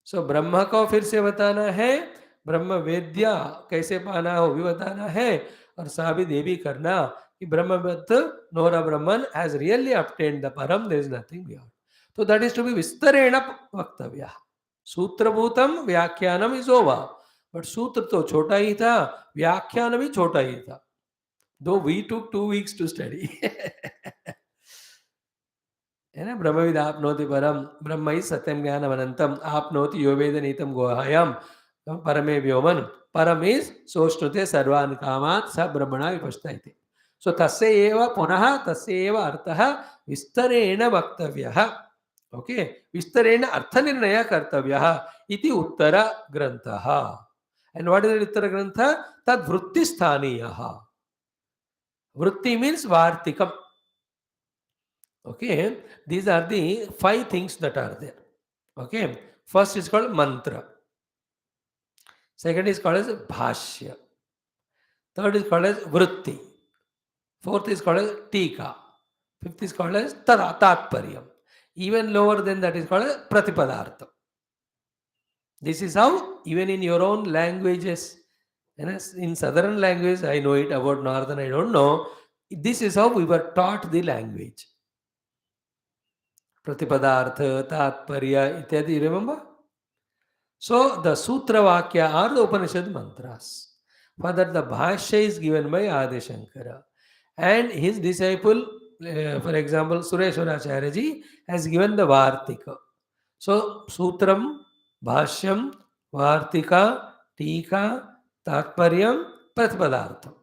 सो ब्रह्म को फिर से बताना है, ब्रह्म वेद्या कैसे पाना हो भी बताना है, और साबित ये भी करना कि ब्रह्मवत् नोरा Brahman has really obtained the परम, देयर इज नथिंग बियॉन्ड. तो दैट इज टू बी विस्तरेण वक्तव्य. सूत्रभूतम व्याख्यानम इज ओवर, बट सूत्र तो छोटा ही था, व्याख्यान भी छोटा ही था. Though we took 2 weeks to study. है ना. ब्रह्मविद आपनोति परम, ब्रह्म ही सत्यम ज्ञानम अनंतम, आपनोति यो वेद नीतम गुह्यम परमे व्योमन. परम इज सोष्णुते सर्वान् कामात् स ब्रह्मणा विपश्यते. सो तस्य एव पुनः तस्य एव अर्थः विस्तरेण वक्तव्यः. ओके, विस्तरेण अर्थ निर्णय कर्तव्यः इति उत्तर ग्रंथः. एंड व्हाट इज उत्तर ग्रंथ? तद वृत्ति स्थानीयः. वृत्ति means वार्तिकम. Okay, these are the 5 things that are there. Okay, first is called mantra, second is called as bhashya, third is called as vritti, fourth is called as tika, fifth is called as tatparyam, even lower than that is called as pratipadartha. This is how even in your own languages, in southern language I know it, about northern I don't know, this is how we were taught the language. Pratipadartha, Tatparya, ityadi, remember? So the Sutra Vakya are the Upanishad mantras. For that the Bhashya is given by Adi Shankara. And his disciple, for example, Sureshwaracharya ji, has given the Vartika. So Sutram, Bhashyam, Vartika, Tika, Tatparyam, Pratipadartha.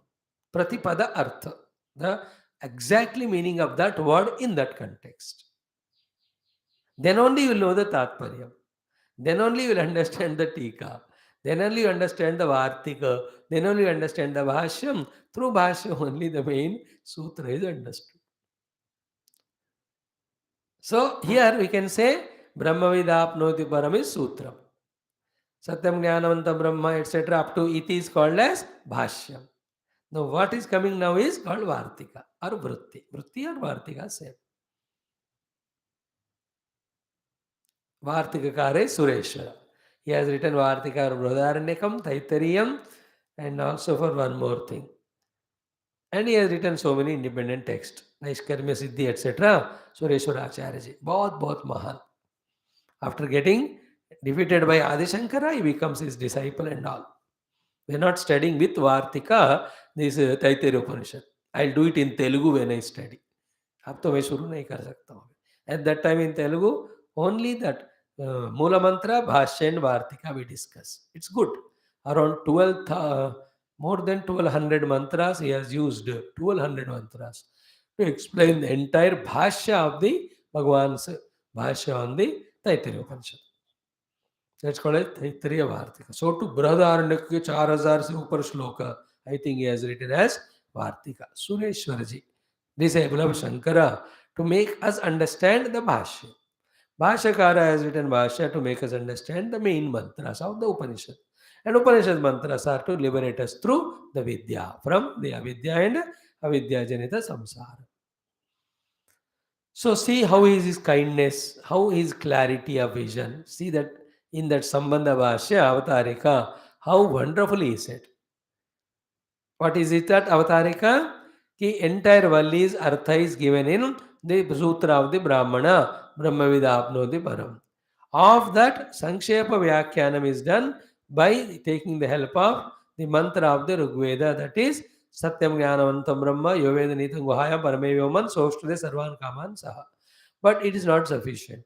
Pratipada Artha. The exactly meaning of that word in that context. Then only you will know the Tatparyam. Then only you will understand the Tika. Then only you understand the Vartika. Then only you understand the Bhashyam. Through Bhashya only the main Sutra is understood. So here we can say Brahmavid apnoti param is Sutra. Satyam Jnanavanta Brahma etc. up to iti is called as Bhashyam. Now what is coming now is called Vartika or Vritti. Vritti or Vartika, same. Vartikakare Sureshwara. He has written Vartika or Braharanyakam, Taittiriya, and also for one more thing. And he has written so many independent texts. Naishkarmya Siddhi etc. Sureshwaracharya ji. बहुत महान. After getting defeated by Adi Shankara, he becomes his disciple and all. We are not studying with Vartika this Taittiriya Upanishad. I'll do it in Telugu when I study. अब तो मैं शुरू नहीं कर सकता हूँ. At that time in Telugu, only that Mula Mantra, Bhashya and Vartika we discuss. It's good. Around 12, more than 1200 mantras he has used, 1200 mantras to explain the entire Bhashya of the Bhagwan's Bhashya on the Taittiriya Upanishad. That's called as Taittiriya Vartika. So to Braharanyaka ke 4000 se upar shloka, I think he has written as Vartika. Sureshwaraji, disciple of Shankara, to make us understand the Bhashya. Bhashyakara has written Bhashya to make us understand the main mantras of the Upanishad. And Upanishad mantras are to liberate us through the Vidya, from the Avidya and Avidya Janita Samsara. So see how is his kindness, how his clarity of vision. See that In that Sambandha Bhashya, Avatarika, how wonderfully is it? What is it that Avatarika? Ki entire Valli's Artha is given in the Sutra of the Brahmana, Brahmavidapnoti Param. Of that, Sankshepa Vyakhyanam is done by taking the help of the mantra of the Rigveda, that is Satyam Jnanavantam Brahma, Yoveda Nitam Guhaya Paramevyoman, Soshtude Sarvan Kaman Saha. But it is not sufficient.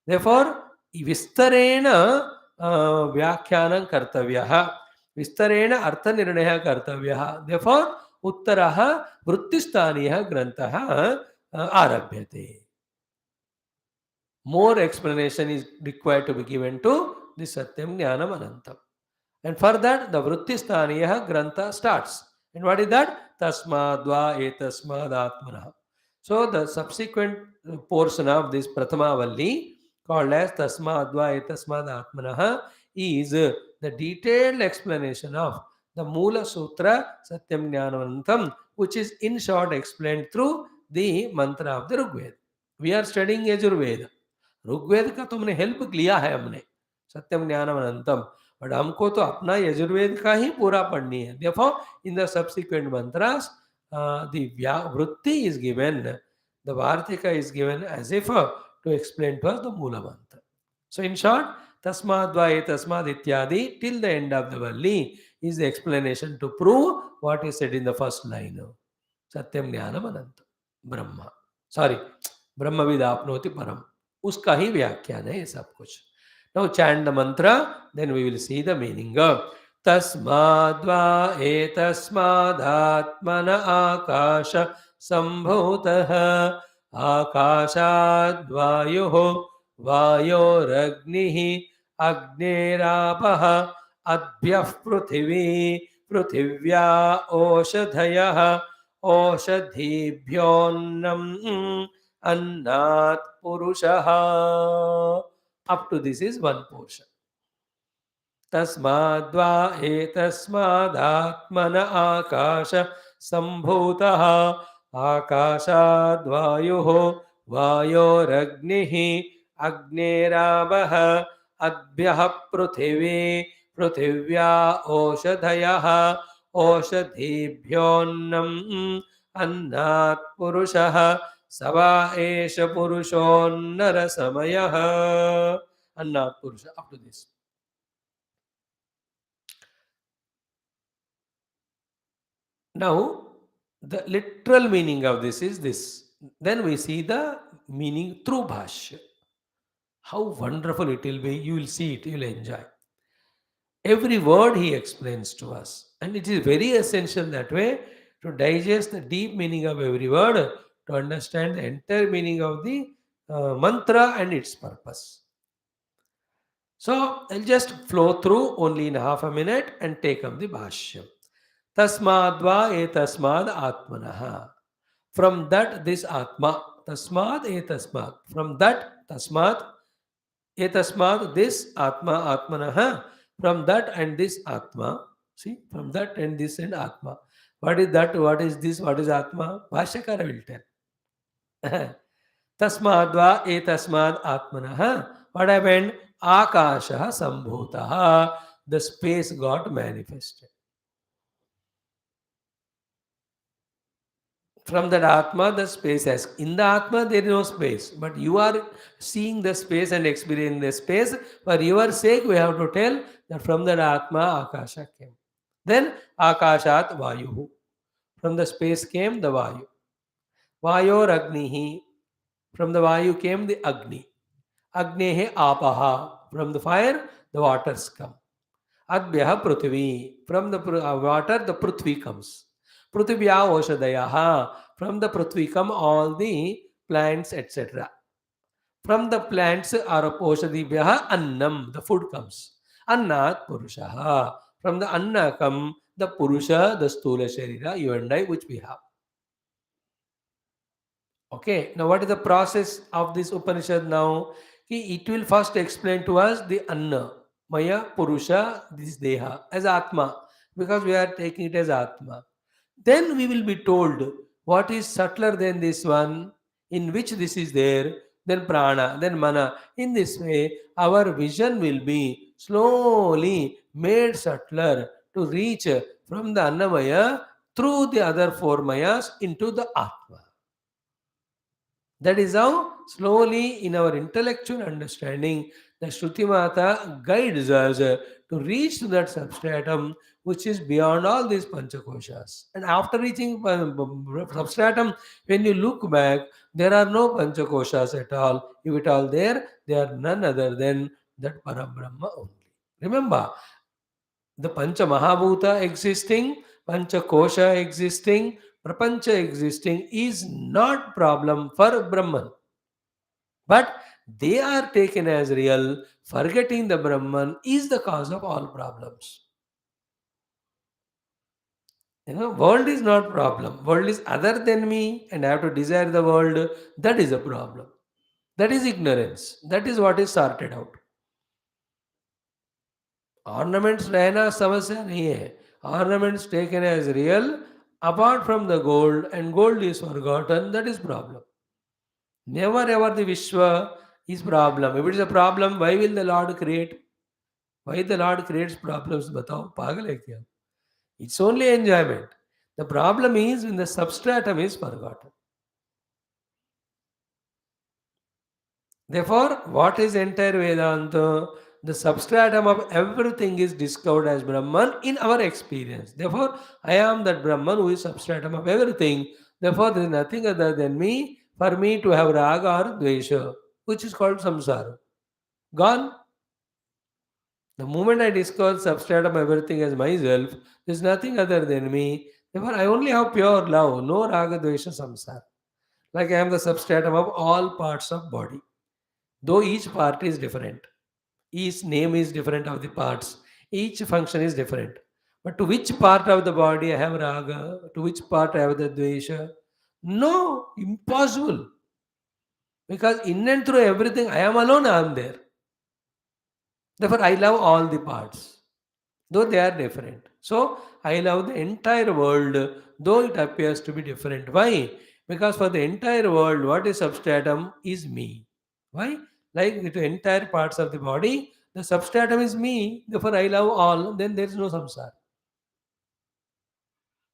Therefore, Vistarena Vyakhyanam Kartavyaha, Vistarena Artha Nirnaya Kartavyaha. Therefore, Uttaraha Vruttisthaniya Grantaha Arabhyate. More explanation is required to be given to the Satyam Jnanam Anantam. And for that, the Vruttisthaniya Grantha starts. And what is that? Tasmadva etasmad atmana. So the subsequent portion of this Prathama Valli, called as Tasmadva etasmad atmana, is the detailed explanation of the Mula Sutra Satyam Jnanavantam, which is in short explained through the mantra of the Rigveda. We are studying Yajurveda. Rigveda का तो हमने help लिया है हमने, सत्यम ज्ञानम अनंतम, but हमको तो अपना यजुर्वेद का ही पूरा पढ़नी है. Therefore, in the subsequent mantras, the vritti is given, the vartika is given as if to explain to us the mula mantra. So in short, tasmad va etasmad ityadi till the end of the Valli is the explanation to prove what is said in the first line. Satyam Jnanam Anantam Brahma. Sorry, Brahma Vidapnoti Param. उसका ही व्याख्यान है ये सब कुछ. Now chant the mantra, then we will see the meaning. Tasmadva etasmadhatmana akasha sambhutah akashadvayuh vayoragnihi agnerapah adbyah pruthivi prithivya oshadhayah oshadhibhyonnam Annat Purushaha. Up to this is one portion. Tasmadva etasmadatmana akasha sambhutaha akashadvayuh vayoragnihi agnerabah adbyah pruthivi prithivya oshadhayah oshadhibhyonnam Annat Purushaha Sava Esha Purushonnara Samayaha. Annat Purusha. Up to this. Now, the literal meaning of this is this. Then we see the meaning through Bhashya. How wonderful it will be. You will see it, you will enjoy. Every word he explains to us. And it is very essential that way to digest the deep meaning of every word, to understand the entire meaning of the mantra and its purpose. So I'll just flow through only in half a minute and take up the Bhashyam. Tasmadva etasmad atmanaha. From that this Atma. Tasmad etasmad. From that Tasmad etasmad this Atma atmanaha. From that and this Atma. See, from that and this and Atma. What is that? What is this? What is Atma? Bhashyakara will tell. Tasmadva etasmad atmanaha. What happened? Akashaha sambhutaha. The space got manifested. From that Atma, the space has. In the Atma, there is no space. But you are seeing the space and experiencing the space. For your sake, we have to tell that from that Atma, Akasha came. Then Akashat Vayuhu. From the space came the Vayu. Vayor Agnihi. From the Vayu came the Agni. Agnehe Apaha. From the fire, the waters come. Adbhyaha Prithvi. From the water, the Prithvi comes. Prithivya Oshadayaha. From the Prithvi come all the plants, etc. From the plants are Oshadibhyaha Annam. The food comes. Annat Purushaha. From the Anna come the Purusha, the Stula Sharira, you and I, which we have. Okay, now what is the process of this Upanishad now? It will first explain to us the Anna, Maya, Purusha, this Deha, as Atma, because we are taking it as Atma. Then we will be told what is subtler than this one, in which this is there. then prana, then mana. In this way, our vision will be slowly made subtler to reach from the Annamaya through the other four mayas into the Atma. That is how slowly in our intellectual understanding the Shruti Mata guides us to reach to that substratum which is beyond all these Panchakoshas. And after reaching substratum, when you look back, there are no Panchakoshas at all. If it all there, they are none other than that Parabrahma only. Remember, the Pancha Mahabhuta existing, Pancha Kosha existing, Prapancha existing is not problem for Brahman. But they are taken as real. Forgetting the Brahman is the cause of all problems. World is not problem. World is other than me and I have to desire the world. That is a problem. That is ignorance. That is what is sorted out. Ornaments रहना समस्या नहीं है. Ornaments taken as real apart from the gold and gold is forgotten, that is problem. Never ever the Vishwa is problem. If it is a problem, why will the Lord create? Why the Lord creates problems? बताओ पागल है क्या? It's only enjoyment. The problem is when the substratum is forgotten. Therefore, what is entire Vedanta? The substratum of everything is discovered as Brahman in our experience. Therefore, I am that Brahman who is substratum of everything. Therefore, there is nothing other than me for me to have raga or dvesha, which is called samsara. Gone. The moment I discover substratum of everything as myself, there is nothing other than me. Therefore, I only have pure love, no raga, dvesha, samsara. Like I am the substratum of all parts of body. Though each part is different. Each name is different of the parts. Each function is different. But to which part of the body I have raga? To which part I have the dvesha? No, impossible. Because in and through everything, I am alone, I am there. Therefore, I love all the parts, though they are different. So, I love the entire world, though it appears to be different. Why? Because for the entire world, what is substratum is me. Why? Like the entire parts of the body, the substratum is me. Therefore, I love all. Then there is no samsara.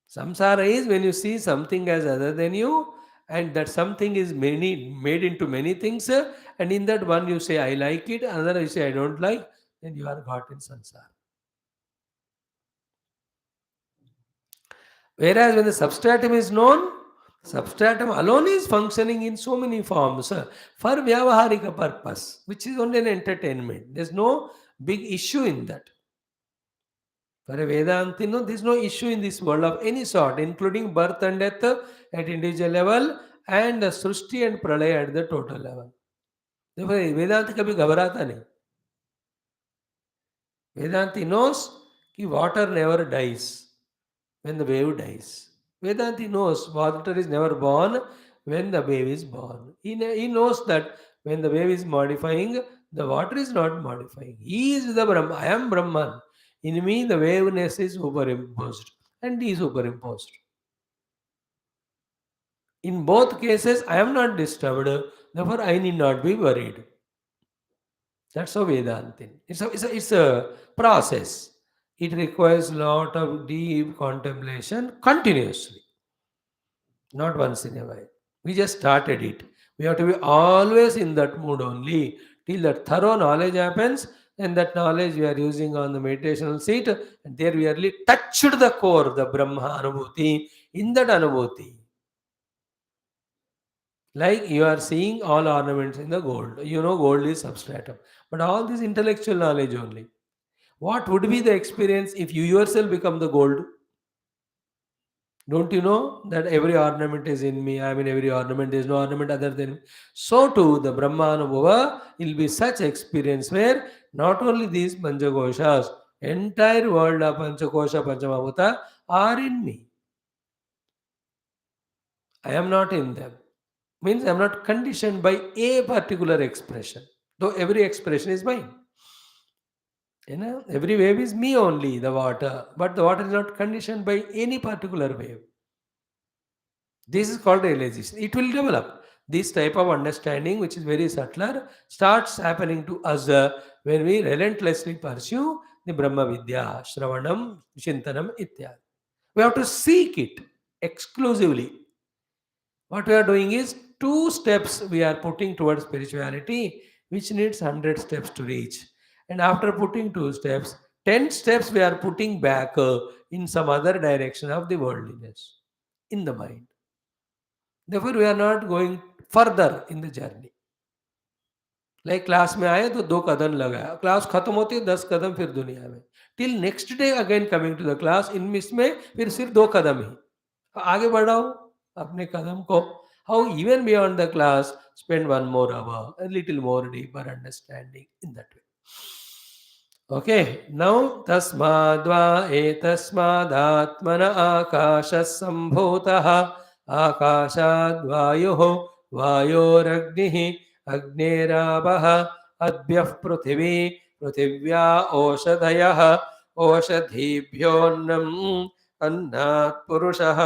Samsara is when you see something as other than you, and that something is made into many things, and in that one you say I like it, another you say I don't like, then you are caught in samsara. Whereas when the substratum is known, substratum alone is functioning in so many forms for vyavaharika purpose, which is only an entertainment. There's no big issue in that. For a Vedanti, no, there's no issue in this world of any sort, including birth and death at individual level and the Srushti and Pralaya at the total level. Therefore, Vedanti कभी घबराता नहीं. Vedanti knows कि water never dies when the wave dies. Vedanti knows water is never born when the wave is born. He knows that when the wave is modifying, the water is not modifying. He is the Brahman. I am Brahman. In me, the waveness is superimposed and he is superimposed. In both cases, I am not disturbed. Therefore, I need not be worried. That's how Vedantin. It's a process. It requires a lot of deep contemplation continuously, not once in a while. We just started it. We have to be always in that mood only till that thorough knowledge happens, and that knowledge we are using on the meditational seat, and there we really touched the core, the Brahma Anubhuti. In that Anubhuti, like you are seeing all ornaments in the gold. You know gold is substratum. But all this intellectual knowledge only. What would be the experience if you yourself become the gold? Don't you know that every ornament is in me? I mean, every ornament, there is no ornament other than me. So too, the Brahmanubhava will be such experience where not only these Panchakoshas, entire world of Panchakosha, Panchamabhuta are in me. I am not in them. Means I am not conditioned by a particular expression, though every expression is mine. Every wave is me only, the water, but the water is not conditioned by any particular wave. This is called realization. It will develop. This type of understanding, which is very subtler, starts happening to us when we relentlessly pursue the Brahma Vidya, Shravanam, Chintanam, Ityadi. We have to seek it exclusively. What we are doing is 2 steps we are putting towards spirituality, which needs 100 steps to reach. And after putting 2 steps, 10 steps we are putting back in some other direction of the worldliness in the mind. Therefore, we are not going further in the journey. Like class में आए तो 2 कदम लगाया, class खत्म होती है 10 कदम फिर दुनिया में, till next day again coming to the class, इन मिस में फिर सिर्फ 2 कदम ही आगे बढ़ाओ अपने कदम को. How even beyond the class spend 1 more hour, a little more deeper understanding in that way. Okay, now tasmadva etasmadatmana akashasambhutah akashadvayuh vayoragnihi अग्नेरावः अद्भ्यः पृथिवी पृथिव्या ओषधयः ओषधीभ्योऽन्नम् अन्नात् पुरुषः.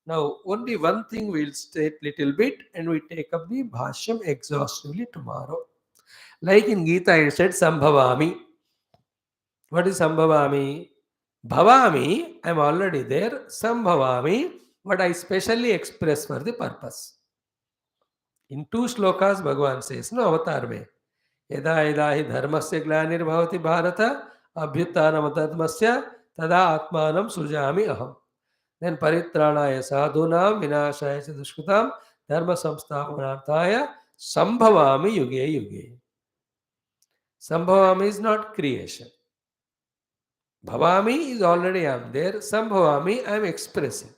Now only one thing we'll state little bit and we take up the Bhashyam exhaustively tomorrow. Like in Gita it said Sambhavami. What is Sambhavami? Bhavami, I am already there. Sambhavami, what I specially express for the purpose. In 2 shlokas, Bhagavan says, no, avatar mein, यदा यदा हि धर्मस्य ग्लानिर्भवति भारत अभ्युत्थानमधर्मस्य तदा आत्मानं सृजामि अहम्. Then परित्राणाय साधूनां विनाशाय च दुष्कृतां धर्म संस्थापनार्थाय संभवामि युगे युगे. Sambhavami is not creation. Bhavami is already I am there. Sambhavami I am expressing.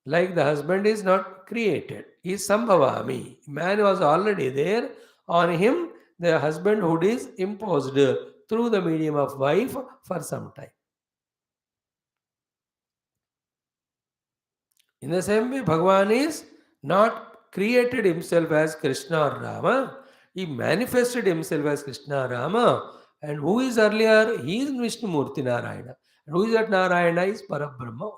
Like the husband is not created, he is Sambhavami. Man was already there. On him, the husbandhood is imposed through the medium of wife for some time. In the same way, Bhagavan is not created himself as Krishna or Rama. He manifested himself as Krishna or Rama. And who is earlier? He is Vishnumurti Narayana. And who is that Narayana? Is Parabrahma.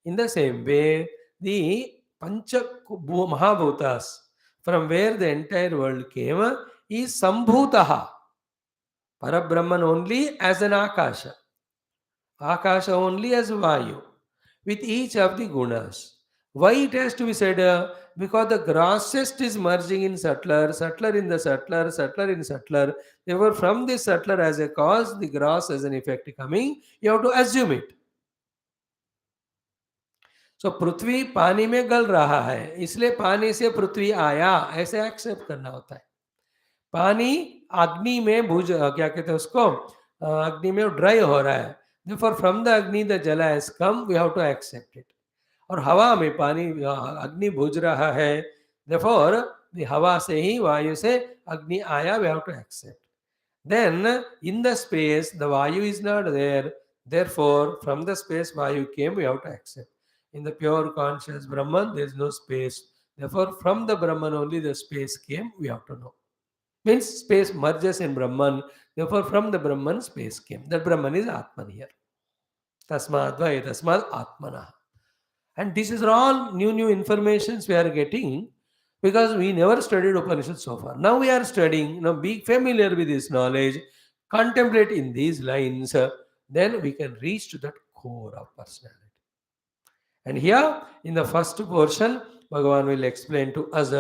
In the same way, the Pancha Mahabhutas, from where the entire world came, is Sambhutaha. Parabrahman only as an Akasha. Akasha only as Vayu, with each of the gunas. Why it has to be said? Because the grossest is merging in subtler, subtler in the subtler, subtler in subtler. Therefore, from this subtler as a cause, the gross as an effect coming, you have to assume it. सो पृथ्वी पानी में गल रहा है, इसलिए पानी से पृथ्वी आया, ऐसे एक्सेप्ट करना होता है. पानी अग्नि में भुज क्या कहते हैं उसको, अग्नि में ड्राई हो रहा है, therefore from the अग्नि the jala has come, we have to accept it. और हवा में पानी अग्नि भुज रहा है, therefore the हवा से ही वायु से अग्नि आया, we have to accept. Then in the space the vayu is not there, therefore from the space vayu came, we have to accept. In the pure conscious Brahman, there is no space. Therefore, from the Brahman only the space came, we have to know. Means space merges in Brahman. Therefore, from the Brahman, space came. That Brahman is Atman here. Tasmadva etasmad Atmana. And this is all new informations we are getting because we never studied Upanishad so far. Now we are studying, be familiar with this knowledge, contemplate in these lines, then we can reach to that core of personality. And here, in the first portion, Bhagavan will explain to us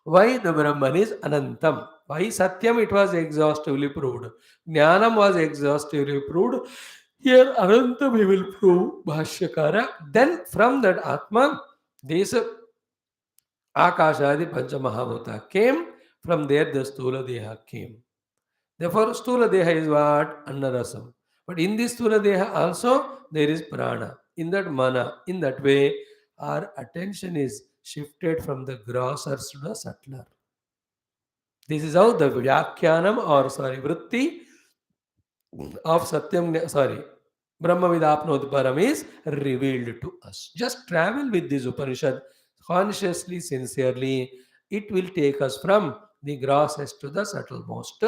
why the Brahman is Anantam. Why Satyam it was exhaustively proved. Jnanam was exhaustively proved. Here Anantam he will prove Bhashyakara. Then from that Atma, this Akashadi Panchamahabhuta came. From there the Stula Deha came. Therefore, Stula Deha is what? Annarasam. But in this Stula Deha also, there is Prana. In that mana, in that way, our attention is shifted from the grosser to the subtler. This is how the Vyakhyanam Vritti of Satyam, Brahmavidapnod Param is revealed to us. Just travel with this Upanishad consciously, sincerely. It will take us from the grossest to the subtlemost.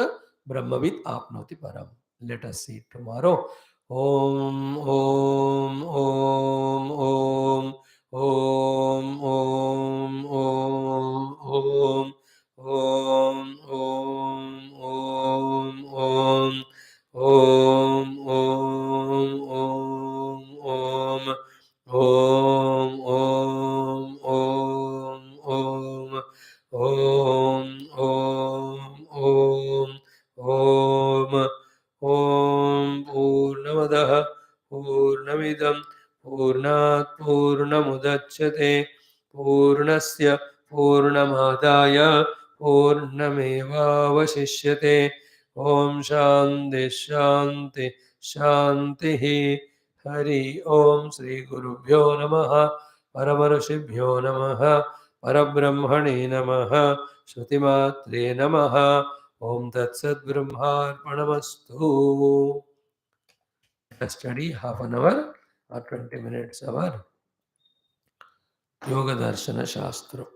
Brahmavid Apnoti Param. Let us see tomorrow. Om Om Om Om Om Om Om Om Om Om Om Om Om Om Om Om Purnamadaha Purnamidam Purnat Purnamudachyate Purnasya Purnamadaya Purnamevavashishyate Om Shanti Shanti Shanti Hari Om Sri Gurubhyo Namaha Paramarashibhyo Namaha Parabrahmane Namaha Shruti Matre Namaha Om Tat Sat Brahmarpanamastu. A study half an hour or 20 minutes our Yoga Darshana Shastra.